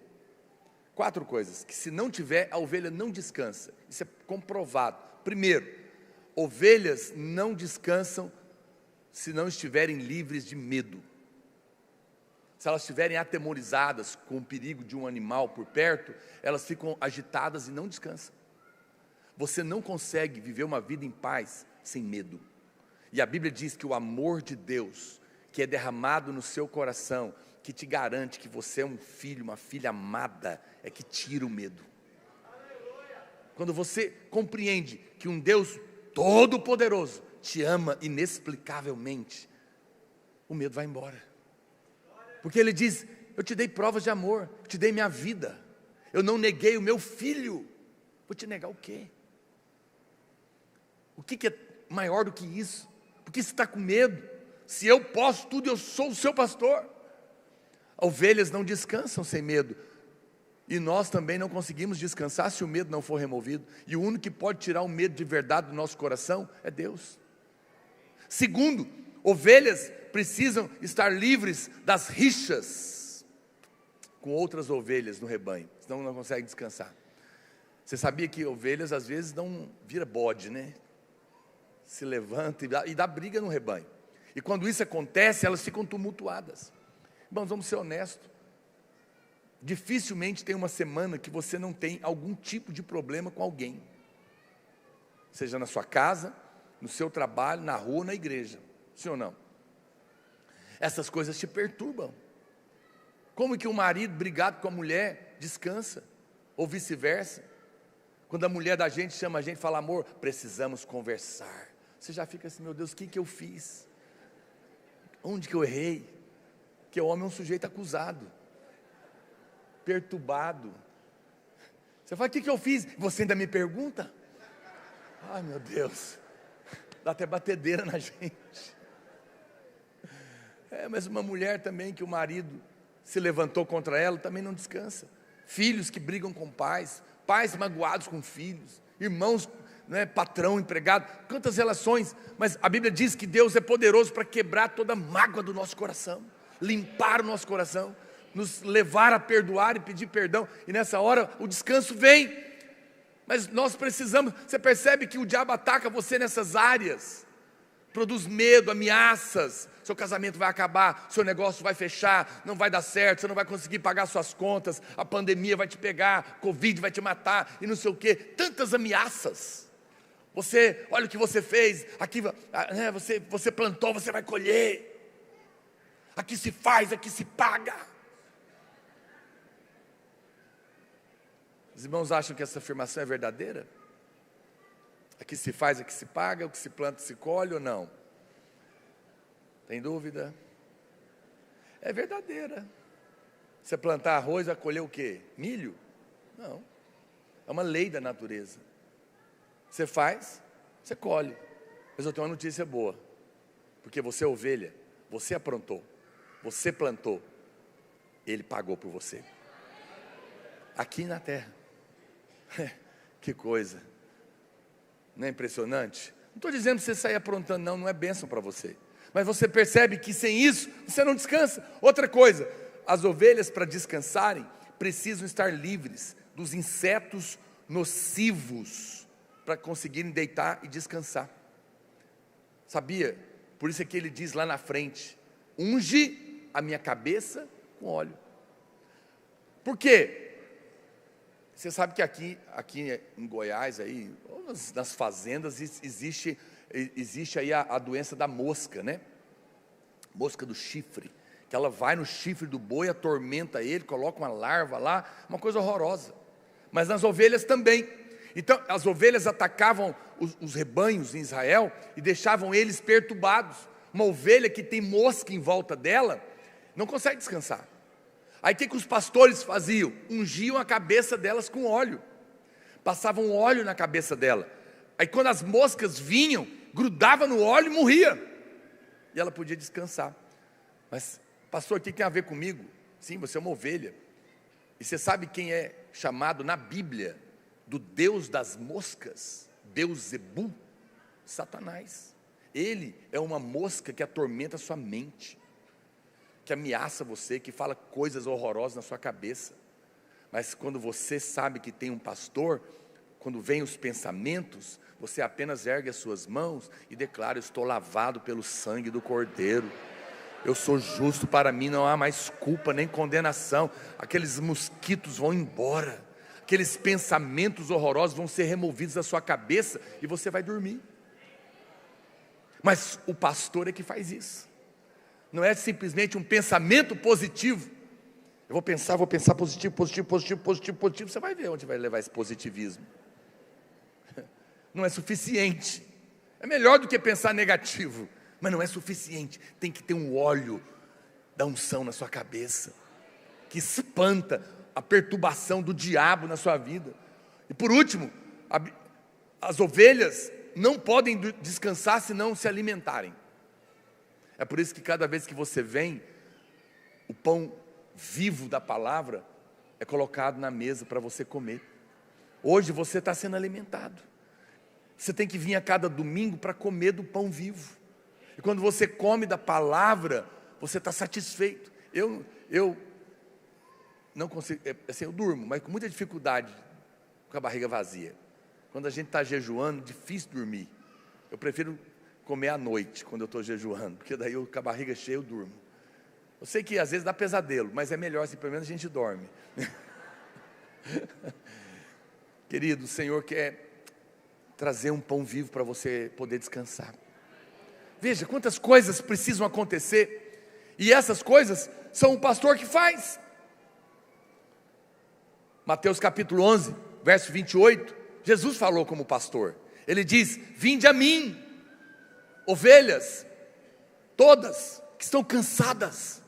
4 coisas que, se não tiver, a ovelha não descansa. Isso é comprovado. Primeiro, ovelhas não descansam se não estiverem livres de medo. Se elas estiverem atemorizadas com o perigo de um animal por perto, elas ficam agitadas e não descansam. Você não consegue viver uma vida em paz sem medo. E a Bíblia diz que o amor de Deus, que é derramado no seu coração, que te garante que você é um filho, uma filha amada, é que tira o medo. Quando você compreende que um Deus todo-poderoso te ama inexplicavelmente, o medo vai embora. Porque Ele diz: eu te dei provas de amor, eu te dei minha vida, eu não neguei o meu filho. Vou te negar o quê? O que é maior do que isso? Por que você está com medo? Se eu posso tudo, eu sou o seu pastor. Ovelhas não descansam sem medo. E nós também não conseguimos descansar se o medo não for removido. E o único que pode tirar o medo de verdade do nosso coração é Deus. Segundo, ovelhas precisam estar livres das rixas com outras ovelhas no rebanho, senão não conseguem descansar. Você sabia que ovelhas às vezes não vira bode, né? Se levanta e dá briga no rebanho. E quando isso acontece, elas ficam tumultuadas. Irmãos, vamos ser honestos. Dificilmente tem uma semana que você não tem algum tipo de problema com alguém. Seja na sua casa, no seu trabalho, na rua, na igreja. Sim ou não? Essas coisas te perturbam. Como que um marido brigado com a mulher descansa? Ou vice-versa? Quando a mulher da gente chama a gente e fala: amor, precisamos conversar. Você já fica assim: meu Deus, o que eu fiz? Onde que eu errei? Porque o homem é um sujeito acusado, perturbado. Você fala: o que eu fiz? Você ainda me pergunta? Ai, meu Deus, dá até batedeira na gente. Mas uma mulher também que o marido se levantou contra ela, também não descansa. Filhos que brigam com pais, pais magoados com filhos, irmãos, patrão, empregado, quantas relações. Mas a Bíblia diz que Deus é poderoso para quebrar toda mágoa do nosso coração, limpar o nosso coração, nos levar a perdoar e pedir perdão. E nessa hora o descanso vem. Mas nós precisamos. Você percebe que o diabo ataca você nessas áreas, produz medo, ameaças. Seu casamento vai acabar, seu negócio vai fechar, não vai dar certo, você não vai conseguir pagar suas contas, a pandemia vai te pegar, Covid vai te matar, e não sei o quê. Tantas ameaças. Você, olha o que você fez, aqui, você plantou, você vai colher. Aqui se faz, aqui se paga. Os irmãos acham que essa afirmação é verdadeira? Aqui se faz, aqui se paga, o que se planta se colhe ou não? Tem dúvida? É verdadeira. Você plantar arroz, vai colher o quê? Milho? Não. É uma lei da natureza. Você faz, você colhe. Mas eu tenho uma notícia boa. Porque você é ovelha, você aprontou, você plantou, Ele pagou por você. Aqui na terra. Que coisa. Não é impressionante? Não estou dizendo que você sair aprontando, não é bênção para você. Mas você percebe que sem isso, você não descansa. Outra coisa, as ovelhas, para descansarem, precisam estar livres dos insetos nocivos, para conseguirem deitar e descansar. Sabia? Por isso é que ele diz lá na frente: unge a minha cabeça com óleo. Por quê? Você sabe que aqui em Goiás, aí, nas fazendas, existe aí a doença da mosca, né? Mosca do chifre, que ela vai no chifre do boi, atormenta ele, coloca uma larva lá, uma coisa horrorosa. Mas nas ovelhas também. Então, as ovelhas atacavam os rebanhos em Israel e deixavam eles perturbados. Uma ovelha que tem mosca em volta dela, não consegue descansar. Aí o que os pastores faziam? Ungiam a cabeça delas com óleo, passavam óleo na cabeça dela. Aí quando as moscas vinham, grudava no óleo e morria, e ela podia descansar. Mas pastor, o que tem a ver comigo? Sim, você é uma ovelha. E você sabe quem é chamado na Bíblia do Deus das moscas? Beuzebu? Satanás. Ele é uma mosca que atormenta a sua mente, que ameaça você, que fala coisas horrorosas na sua cabeça. Mas quando você sabe que tem um pastor, quando vem os pensamentos, você apenas ergue as suas mãos e declara: eu estou lavado pelo sangue do Cordeiro, eu sou justo, para mim não há mais culpa nem condenação. Aqueles mosquitos vão embora, aqueles pensamentos horrorosos vão ser removidos da sua cabeça e você vai dormir. Mas o pastor é que faz isso. Não é simplesmente um pensamento positivo. Eu vou pensar positivo, você vai ver onde vai levar esse positivismo. Não é suficiente. É melhor do que pensar negativo, mas não é suficiente. Tem que ter um óleo da unção na sua cabeça, que espanta a perturbação do diabo na sua vida. E por último, as ovelhas não podem descansar se não se alimentarem. É por isso que cada vez que você vem, o pão vivo da palavra é colocado na mesa para você comer. Hoje você está sendo alimentado. Você tem que vir a cada domingo para comer do pão vivo. E quando você come da palavra, você está satisfeito. Eu não consigo, assim, eu durmo, mas com muita dificuldade, com a barriga vazia. Quando a gente está jejuando, difícil dormir. Eu prefiro comer à noite, quando eu estou jejuando, porque daí com a barriga cheia eu durmo. Eu sei que às vezes dá pesadelo, mas é melhor assim, pelo menos a gente dorme. Querido, o Senhor quer trazer um pão vivo para você poder descansar. Veja quantas coisas precisam acontecer, e essas coisas são o pastor que faz. Mateus capítulo 11, verso 28, Jesus falou como pastor. Ele diz: vinde a mim, ovelhas, todas que estão cansadas,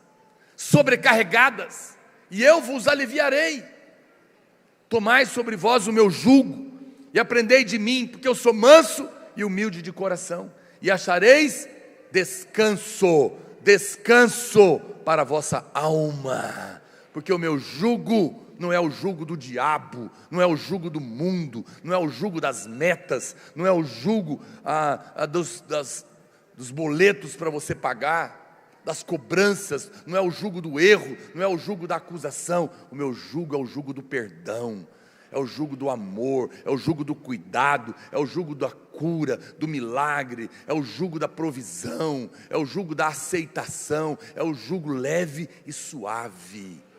sobrecarregadas, e eu vos aliviarei. Tomai sobre vós o meu jugo, e aprendei de mim, porque eu sou manso e humilde de coração, e achareis descanso para a vossa alma, porque o meu jugo não é o jugo do diabo, não é o jugo do mundo, não é o jugo das metas, não é o jugo dos boletos para você pagar, das cobranças, não é o jugo do erro, não é o jugo da acusação. O meu jugo é o jugo do perdão, é o jugo do amor, é o jugo do cuidado, é o jugo da cura, do milagre, é o jugo da provisão, é o jugo da aceitação, é o jugo leve e suave.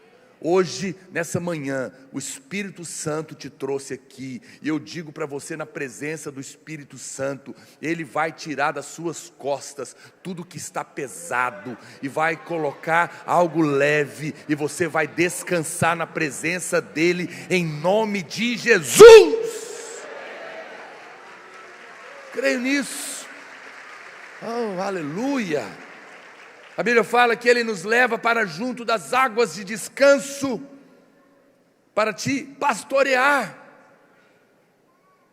Hoje, nessa manhã, o Espírito Santo te trouxe aqui, e eu digo para você, na presença do Espírito Santo, Ele vai tirar das suas costas tudo que está pesado, e vai colocar algo leve, e você vai descansar na presença dEle, em nome de Jesus. Creio nisso. Oh, aleluia. A Bíblia fala que Ele nos leva para junto das águas de descanso, para te pastorear.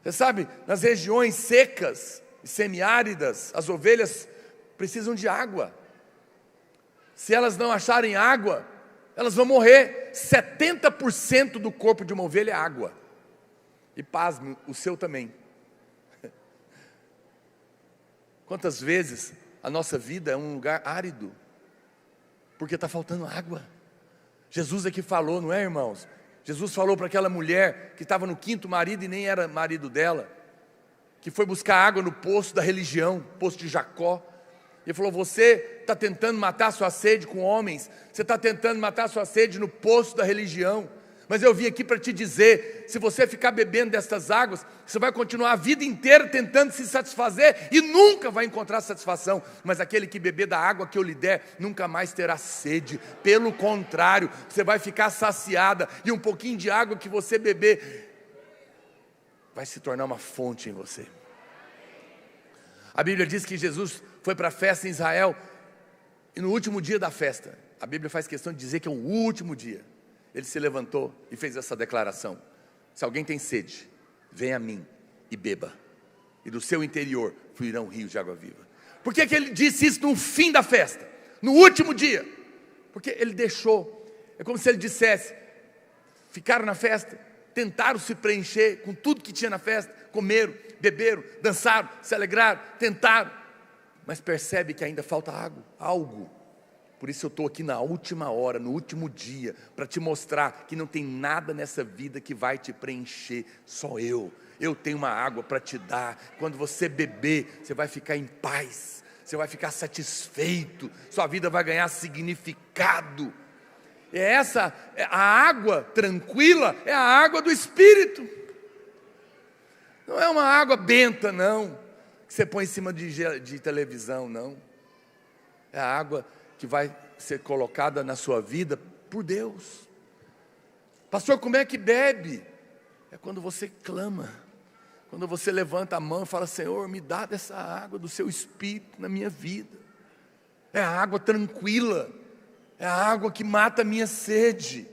Você sabe, nas regiões secas e semiáridas, as ovelhas precisam de água. Se elas não acharem água, elas vão morrer. 70% do corpo de uma ovelha é água. E pasme, o seu também. Quantas vezes a nossa vida é um lugar árido, porque está faltando água. Jesus aqui falou, não é, irmãos? Jesus falou para aquela mulher que estava no 5º marido e nem era marido dela, que foi buscar água no poço da religião, poço de Jacó. Ele falou: você está tentando matar a sua sede com homens, você está tentando matar a sua sede no poço da religião. Mas eu vim aqui para te dizer, se você ficar bebendo destas águas, você vai continuar a vida inteira tentando se satisfazer e nunca vai encontrar satisfação. Mas aquele que beber da água que eu lhe der, nunca mais terá sede. Pelo contrário, você vai ficar saciada, e um pouquinho de água que você beber vai se tornar uma fonte em você. A Bíblia diz que Jesus foi para a festa em Israel, e no último dia da festa, a Bíblia faz questão de dizer que é o último dia. Ele se levantou e fez essa declaração: se alguém tem sede, venha a mim e beba, e do seu interior fluirão rios de água viva. Por que ele disse isso no fim da festa, no último dia? Porque ele deixou, é como se ele dissesse: ficaram na festa, tentaram se preencher com tudo que tinha na festa, comeram, beberam, dançaram, se alegraram, tentaram, mas percebe que ainda falta algo. Por isso eu estou aqui na última hora, no último dia, para te mostrar que não tem nada nessa vida que vai te preencher, só eu tenho uma água para te dar. Quando você beber, você vai ficar em paz, você vai ficar satisfeito, sua vida vai ganhar significado. A água tranquila é a água do Espírito, não é uma água benta não, que você põe em cima de televisão, não. É a água que vai ser colocada na sua vida por Deus. Pastor, como é que bebe? É quando você clama, quando você levanta a mão e fala: Senhor, me dá dessa água do seu Espírito na minha vida. É a água tranquila, é a água que mata a minha sede.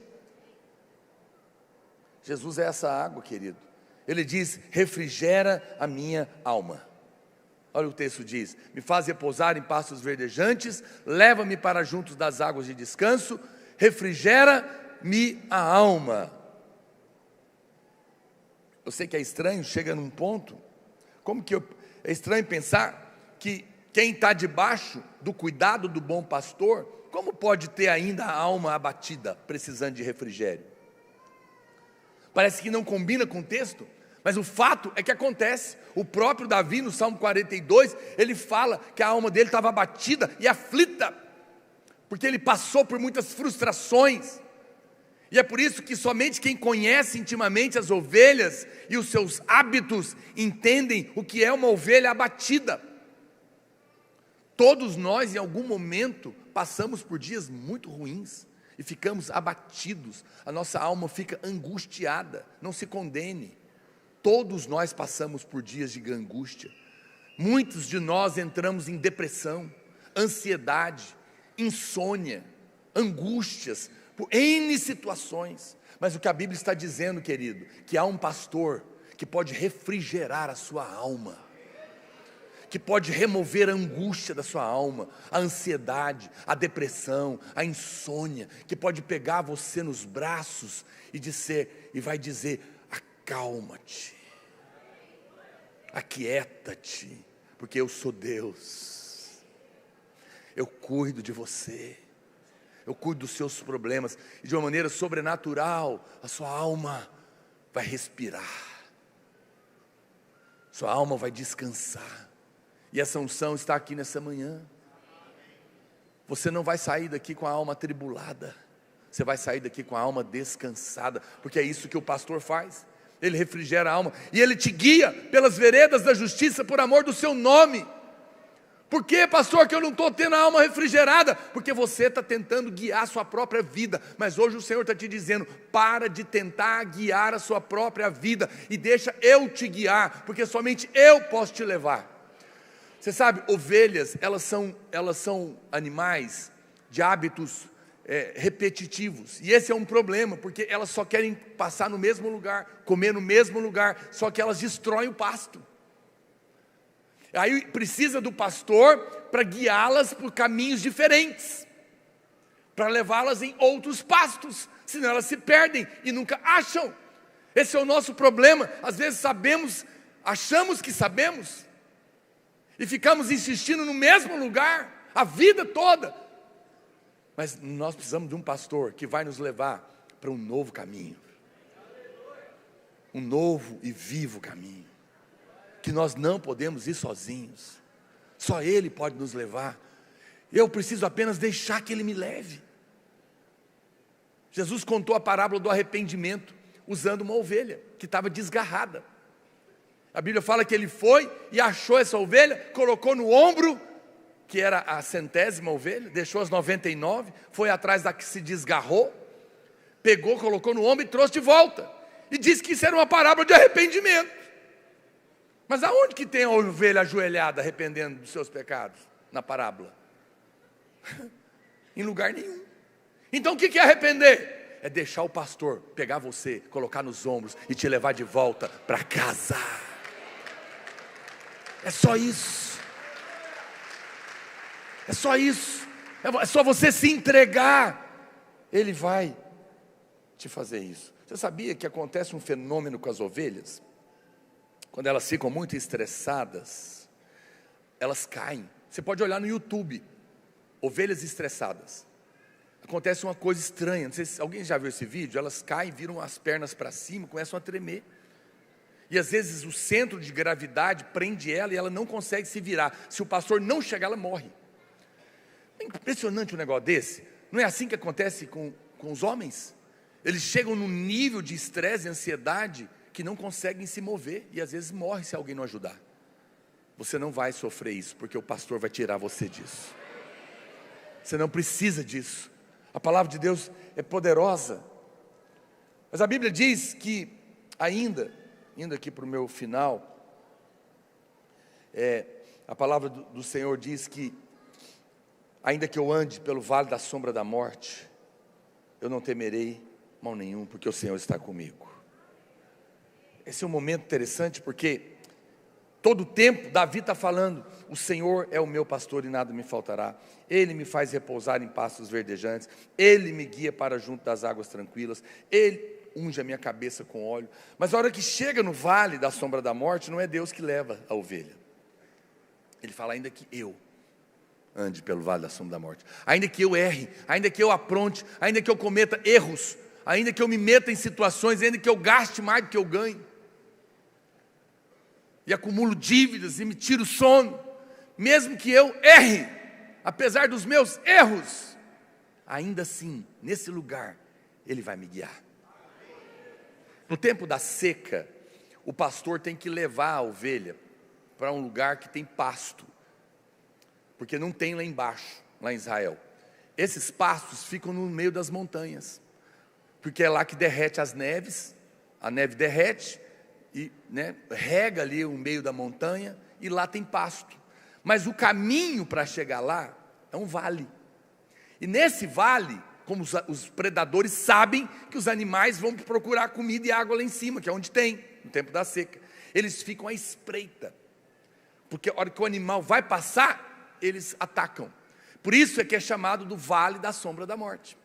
Jesus é essa água, querido. Ele diz: refrigera a minha alma. Olha o texto diz: me faz repousar em pastos verdejantes, leva-me para juntos das águas de descanso, refrigera-me a alma. Eu sei que é estranho, chega num ponto, é estranho pensar que quem está debaixo do cuidado do bom pastor, como pode ter ainda a alma abatida, precisando de refrigério? Parece que não combina com o texto, mas o fato é que acontece. O próprio Davi, no Salmo 42, ele fala que a alma dele estava abatida e aflita, porque ele passou por muitas frustrações. E é por isso que somente quem conhece intimamente as ovelhas e os seus hábitos entendem o que é uma ovelha abatida. Todos nós, em algum momento, passamos por dias muito ruins e ficamos abatidos, a nossa alma fica angustiada. Não se condene, todos nós passamos por dias de angústia. Muitos de nós entramos em depressão, ansiedade, insônia, angústias, por N situações. Mas o que a Bíblia está dizendo, querido, que há um pastor que pode refrigerar a sua alma, que pode remover a angústia da sua alma, a ansiedade, a depressão, a insônia, que pode pegar você nos braços e vai dizer: acalma-te, aquieta-te, porque eu sou Deus, eu cuido de você, eu cuido dos seus problemas, e de uma maneira sobrenatural, a sua alma vai respirar, sua alma vai descansar. E essa unção está aqui nessa manhã. Você não vai sair daqui com a alma atribulada, você vai sair daqui com a alma descansada, porque é isso que o pastor faz. Ele refrigera a alma, e ele te guia pelas veredas da justiça, por amor do seu nome. Por que, pastor, que eu não estou tendo a alma refrigerada? Porque você está tentando guiar a sua própria vida. Mas hoje o Senhor está te dizendo: para de tentar guiar a sua própria vida, e deixa eu te guiar, porque somente eu posso te levar. Você sabe, ovelhas, elas são animais de hábitos repetitivos, e esse é um problema, porque elas só querem passar no mesmo lugar, comer no mesmo lugar, só que elas destroem o pasto. Aí precisa do pastor para guiá-las por caminhos diferentes, para levá-las em outros pastos, senão elas se perdem e nunca acham. Esse é o nosso problema. Às vezes achamos que sabemos, e ficamos insistindo no mesmo lugar a vida toda. Mas nós precisamos de um pastor que vai nos levar para um novo caminho, um novo e vivo caminho, que nós não podemos ir sozinhos, só Ele pode nos levar. Eu preciso apenas deixar que Ele me leve. Jesus contou a parábola do arrependimento usando uma ovelha que estava desgarrada. A Bíblia fala que ele foi e achou essa ovelha, colocou no ombro, que era a 100ª ovelha, deixou as 99, foi atrás da que se desgarrou, pegou, colocou no ombro e trouxe de volta, e disse que isso era uma parábola de arrependimento. Mas aonde que tem a ovelha ajoelhada arrependendo dos seus pecados na parábola? Em lugar nenhum. Então o que é arrepender? É deixar o pastor pegar você, colocar nos ombros e te levar de volta para casa. É só isso. É só isso. É só você se entregar. Ele vai te fazer isso. Você sabia que acontece um fenômeno com as ovelhas? Quando elas ficam muito estressadas, elas caem. Você pode olhar no YouTube, ovelhas estressadas. Acontece uma coisa estranha, não sei se alguém já viu esse vídeo. Elas caem, viram as pernas para cima, começam a tremer. E às vezes o centro de gravidade prende ela e ela não consegue se virar. Se o pastor não chegar, ela morre. É impressionante um negócio desse. Não é assim que acontece com os homens? Eles chegam num nível de estresse e ansiedade que não conseguem se mover. E às vezes morre se alguém não ajudar. Você não vai sofrer isso, porque o pastor vai tirar você disso. Você não precisa disso. A palavra de Deus é poderosa. Mas a Bíblia diz que ainda, indo aqui para o meu final, a palavra do Senhor diz que ainda que eu ande pelo vale da sombra da morte, eu não temerei mal nenhum, porque o Senhor está comigo. Esse é um momento interessante, porque todo o tempo Davi está falando: o Senhor é o meu pastor e nada me faltará. Ele me faz repousar em pastos verdejantes, Ele me guia para junto das águas tranquilas, Ele unge a minha cabeça com óleo. Mas a hora que chega no vale da sombra da morte, não é Deus que leva a ovelha. Ele fala: ainda que eu ande pelo vale da sombra da morte, ainda que eu erre, ainda que eu apronte, ainda que eu cometa erros, ainda que eu me meta em situações, ainda que eu gaste mais do que eu ganho, e acumulo dívidas e me tiro o sono, mesmo que eu erre, apesar dos meus erros, ainda assim, nesse lugar, Ele vai me guiar. No tempo da seca, o pastor tem que levar a ovelha para um lugar que tem pasto, porque não tem lá embaixo, lá em Israel. Esses pastos ficam no meio das montanhas, porque é lá que derrete as neves, a neve derrete, e rega ali o meio da montanha, e lá tem pasto. Mas o caminho para chegar lá é um vale. E nesse vale, como os predadores sabem que os animais vão procurar comida e água lá em cima, que é onde tem, no tempo da seca, eles ficam à espreita, porque a hora que o animal vai passar, eles atacam. Por isso é que é chamado do vale da sombra da morte.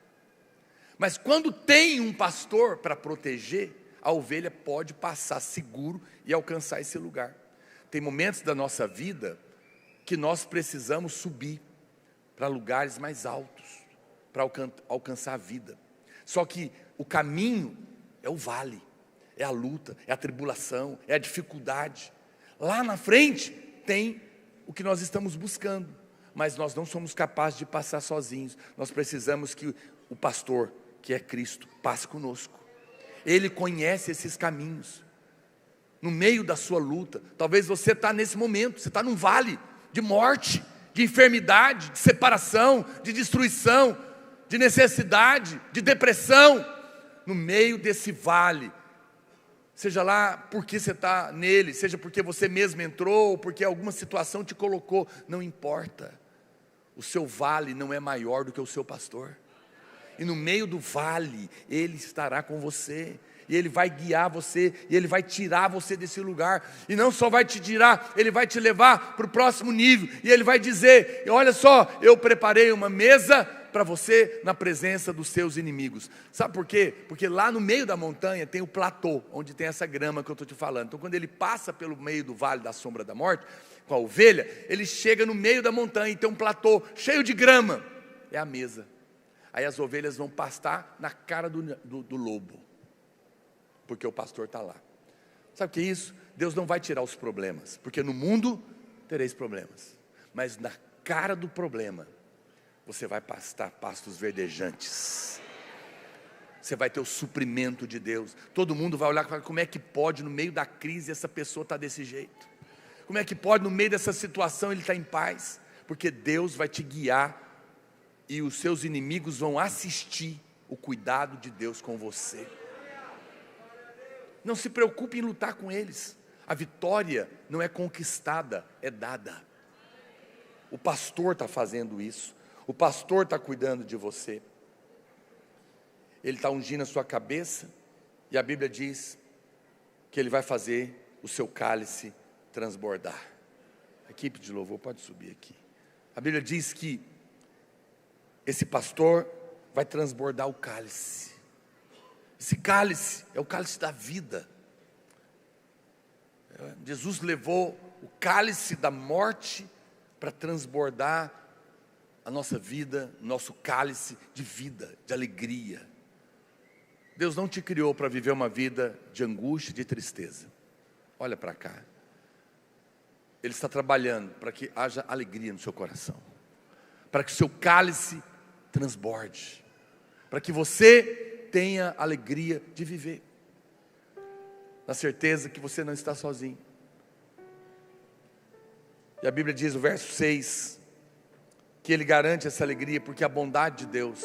Mas quando tem um pastor para proteger, a ovelha pode passar seguro e alcançar esse lugar. Tem momentos da nossa vida que nós precisamos subir para lugares mais altos, para alcançar a vida. Só que o caminho é o vale, é a luta, é a tribulação, é a dificuldade. Lá na frente tem o que nós estamos buscando, mas nós não somos capazes de passar sozinhos. Nós precisamos que o pastor, que é Cristo, passe conosco. Ele conhece esses caminhos. No meio da sua luta, talvez você está nesse momento, você está num vale de morte, de enfermidade, de separação, de destruição, de necessidade, de depressão. No meio desse vale, seja lá porque você está nele, seja porque você mesmo entrou, ou porque alguma situação te colocou, não importa. O seu vale não é maior do que o seu pastor. E no meio do vale, Ele estará com você, e Ele vai guiar você, e Ele vai tirar você desse lugar, e não só vai te tirar, Ele vai te levar para o próximo nível, e Ele vai dizer: olha só, eu preparei uma mesa para você na presença dos seus inimigos. Sabe por quê? Porque lá no meio da montanha tem o platô, onde tem essa grama que eu estou te falando. Então quando ele passa pelo meio do vale da sombra da morte, com a ovelha, ele chega no meio da montanha, e tem um platô cheio de grama, é a mesa. Aí as ovelhas vão pastar na cara do lobo, porque o pastor está lá. Sabe o que é isso? Deus não vai tirar os problemas, porque no mundo tereis problemas, mas na cara do problema, você vai pastar pastos verdejantes. Você vai ter o suprimento de Deus. Todo mundo vai olhar e falar: como é que pode no meio da crise essa pessoa estar desse jeito? Como é que pode no meio dessa situação ele estar em paz? Porque Deus vai te guiar, e os seus inimigos vão assistir o cuidado de Deus com você. Não se preocupe em lutar com eles. A vitória não é conquistada, é dada. O pastor está fazendo isso. O pastor está cuidando de você. Ele está ungindo a sua cabeça, e a Bíblia diz que Ele vai fazer o seu cálice transbordar. A equipe de louvor pode subir aqui. A Bíblia diz que esse pastor vai transbordar o cálice. Esse cálice é o cálice da vida. Jesus levou o cálice da morte para transbordar a nossa vida, nosso cálice de vida, de alegria. Deus não te criou para viver uma vida de angústia, de tristeza. Olha para cá. Ele está trabalhando para que haja alegria no seu coração, para que o seu cálice transborde, para que você tenha alegria de viver, na certeza que você não está sozinho. E a Bíblia diz, no verso 6, que Ele garante essa alegria, porque a bondade de Deus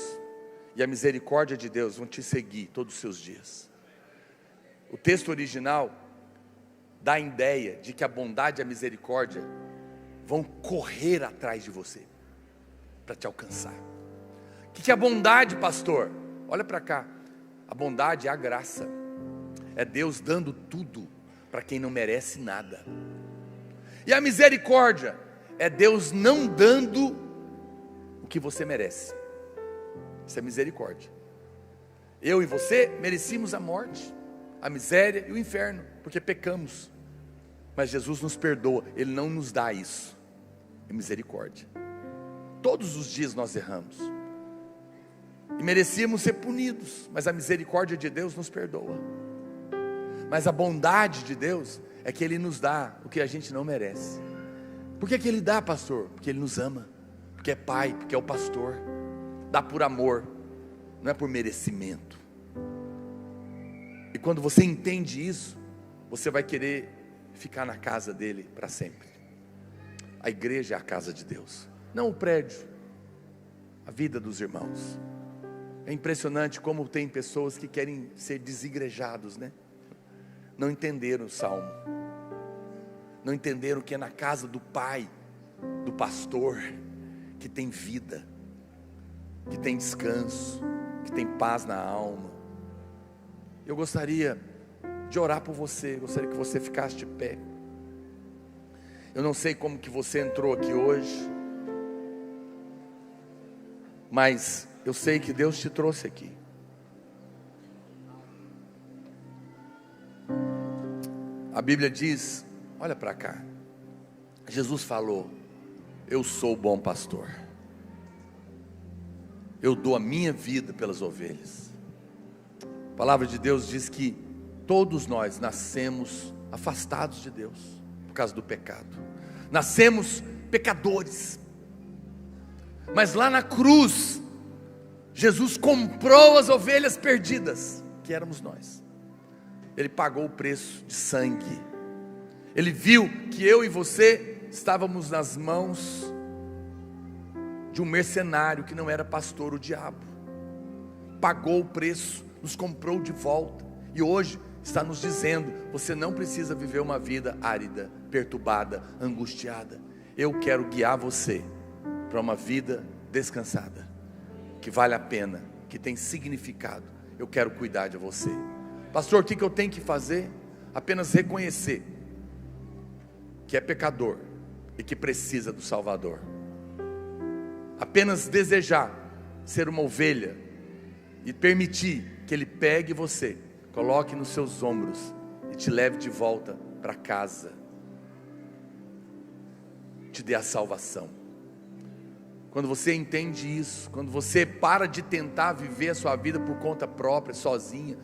e a misericórdia de Deus vão te seguir todos os seus dias. O texto original dá a ideia de que a bondade e a misericórdia vão correr atrás de você, para te alcançar. O que é a bondade, pastor? Olha para cá. A bondade é a graça, é Deus dando tudo para quem não merece nada. E a misericórdia é Deus não dando o que você merece. Isso é misericórdia. Eu e você merecíamos a morte, a miséria e o inferno, porque pecamos. Mas Jesus nos perdoa, Ele não nos dá isso. É misericórdia. Todos os dias nós erramos e merecíamos ser punidos, mas a misericórdia de Deus nos perdoa. Mas a bondade de Deus é que Ele nos dá o que a gente não merece. Por que Ele dá, pastor? Porque Ele nos ama, porque é Pai, porque é o pastor. Dá por amor, não é por merecimento. E quando você entende isso, você vai querer ficar na casa dele para sempre. A igreja é a casa de Deus, não o prédio, a vida dos irmãos. É impressionante como tem pessoas que querem ser desigrejados, né? Não entenderam o salmo, não entenderam que é na casa do Pai, do pastor, que tem vida, que tem descanso, que tem paz na alma. Eu gostaria de orar por você, gostaria que você ficasse de pé. Eu não sei como que você entrou aqui hoje, mas eu sei que Deus te trouxe aqui. A Bíblia diz, olha para cá, Jesus falou, eu sou o bom pastor, eu dou a minha vida pelas ovelhas. A palavra de Deus diz que todos nós nascemos afastados de Deus, por causa do pecado, nascemos pecadores, mas lá na cruz, Jesus comprou as ovelhas perdidas, que éramos nós. Ele pagou o preço de sangue. Ele viu que eu e você estávamos nas mãos de um mercenário que não era pastor, o diabo. Pagou o preço, nos comprou de volta. E hoje está nos dizendo, você não precisa viver uma vida árida, perturbada, angustiada. Eu quero guiar você para uma vida descansada, que vale a pena, que tem significado. Eu quero cuidar de você. Pastor, o que eu tenho que fazer? Apenas reconhecer que é pecador e que precisa do Salvador. Apenas desejar ser uma ovelha e permitir que Ele pegue você, coloque nos seus ombros e te leve de volta para casa, te dê a salvação. Quando você entende isso, quando você para de tentar viver a sua vida por conta própria, sozinha,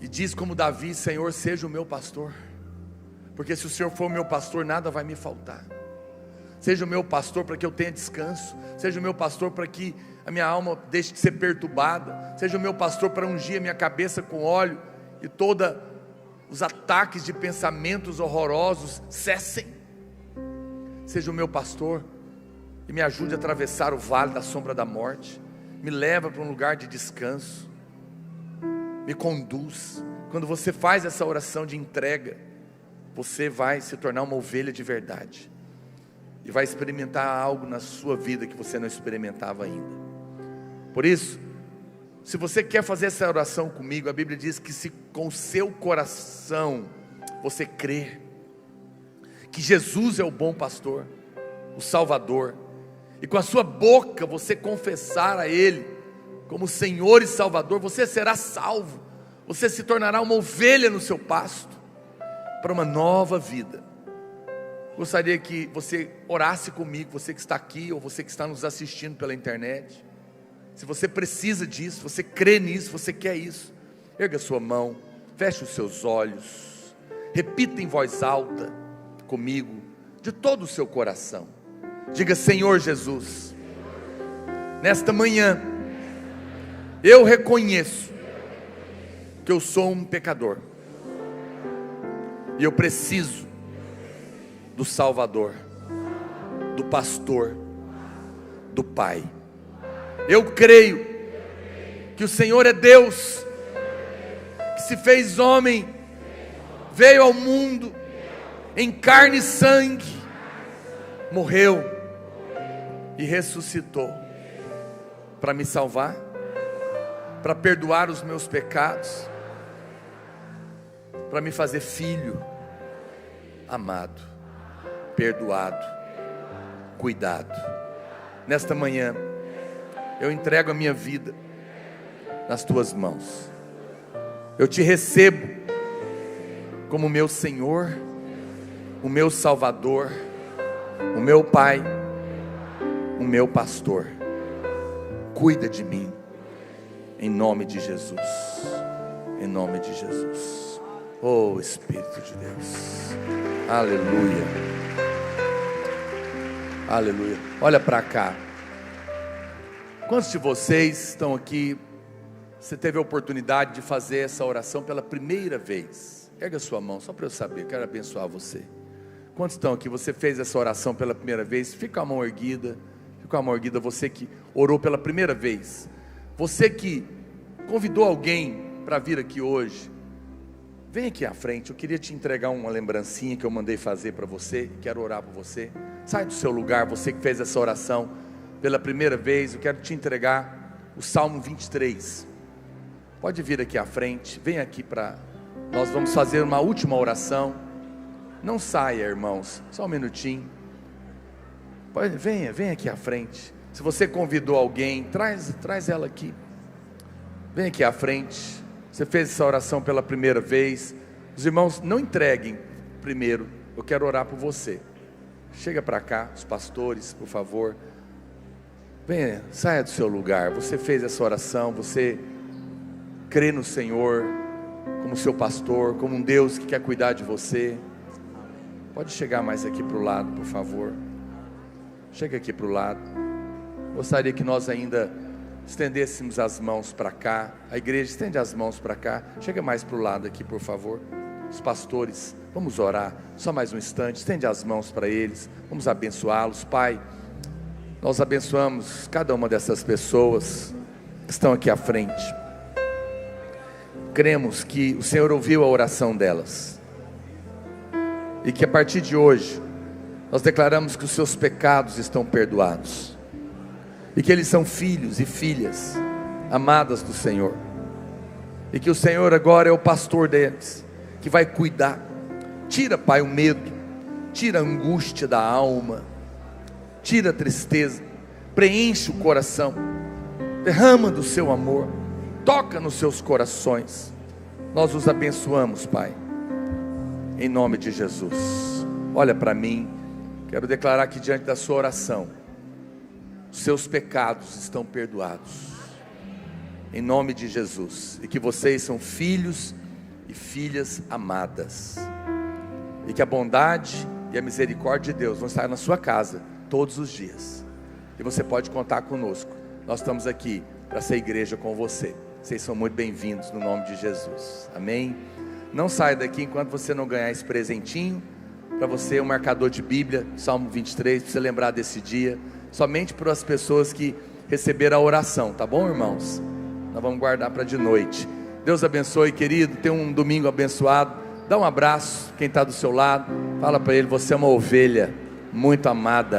e diz como Davi, Senhor, seja o meu pastor, porque se o Senhor for o meu pastor, nada vai me faltar. Seja o meu pastor para que eu tenha descanso, seja o meu pastor para que a minha alma deixe de ser perturbada, seja o meu pastor para ungir a minha cabeça com óleo, e todos os ataques de pensamentos horrorosos cessem. Seja o meu pastor, e me ajude a atravessar o vale da sombra da morte, me leva para um lugar de descanso, me conduz. Quando você faz essa oração de entrega, você vai se tornar uma ovelha de verdade, e vai experimentar algo na sua vida que você não experimentava ainda. Por isso, Se você quer fazer essa oração comigo, a Bíblia diz que se com o seu coração você crer que Jesus é o bom pastor, o Salvador, e com a sua boca você confessar a Ele como Senhor e Salvador, você será salvo, você se tornará uma ovelha no seu pasto, para uma nova vida. Gostaria que você orasse comigo, você que está aqui, ou você que está nos assistindo pela internet. Se você precisa disso, você crê nisso, você quer isso, erga sua mão, feche os seus olhos, repita em voz alta comigo, de todo o seu coração. Diga: Senhor Jesus, nesta manhã eu reconheço que eu sou um pecador e eu preciso do Salvador, do pastor, do Pai. Eu creio que o Senhor é Deus, que se fez homem, veio ao mundo em carne e sangue, morreu e ressuscitou para me salvar, para perdoar os meus pecados, para me fazer filho, amado, perdoado, cuidado. Nesta manhã eu entrego a minha vida nas tuas mãos. Eu te recebo como meu Senhor, o meu Salvador, o meu Pai, o meu pastor. Cuida de mim, em nome de Jesus, em nome de Jesus. Oh Espírito de Deus, aleluia, aleluia. Olha para cá. Quantos de vocês estão aqui, você teve a oportunidade de fazer essa oração pela primeira vez? Erga sua mão, só para eu saber, quero abençoar você. Quantos estão aqui, você fez essa oração pela primeira vez? Fica com a mão erguida, você que orou pela primeira vez. Você que convidou alguém para vir aqui hoje, vem aqui à frente, eu queria te entregar uma lembrancinha que eu mandei fazer para você, quero orar por você. Sai do seu lugar, você que fez essa oração pela primeira vez, eu quero te entregar o Salmo 23, pode vir aqui à frente, vem aqui nós vamos fazer uma última oração, não saia irmãos, só um minutinho, venha aqui à frente, se você convidou alguém, traz ela aqui, vem aqui à frente, você fez essa oração pela primeira vez, os irmãos não entreguem primeiro, eu quero orar por você, chega para cá, os pastores, por favor, venha, saia do seu lugar, você fez essa oração, você crê no Senhor, como seu pastor, como um Deus que quer cuidar de você, pode chegar mais aqui para o lado, por favor, chega aqui para o lado, gostaria que nós ainda estendêssemos as mãos para cá, a igreja estende as mãos para cá, chega mais para o lado aqui, por favor, os pastores, vamos orar, só mais um instante, estende as mãos para eles, vamos abençoá-los. Pai, nós abençoamos cada uma dessas pessoas que estão aqui à frente, cremos que o Senhor ouviu a oração delas, e que a partir de hoje, nós declaramos que os seus pecados estão perdoados, e que eles são filhos e filhas, amadas do Senhor, e que o Senhor agora é o pastor deles, que vai cuidar. Tira, Pai, o medo, tira a angústia da alma, tira a tristeza, preenche o coração, derrama do seu amor, toca nos seus corações. Nós os abençoamos, Pai, em nome de Jesus. Olha para mim, quero declarar que diante da sua oração, os seus pecados estão perdoados, em nome de Jesus, e que vocês são filhos e filhas amadas, e que a bondade e a misericórdia de Deus vão estar na sua casa todos os dias, e você pode contar conosco, nós estamos aqui para ser igreja com você, vocês são muito bem-vindos no nome de Jesus, amém? Não saia daqui enquanto você não ganhar esse presentinho, para você um marcador de Bíblia, Salmo 23, para você lembrar desse dia, somente para as pessoas que receberam a oração, tá bom, irmãos? Nós vamos guardar para de noite. Deus abençoe, querido, tenha um domingo abençoado, dá um abraço, quem está do seu lado, fala para ele, você é uma ovelha muito amada.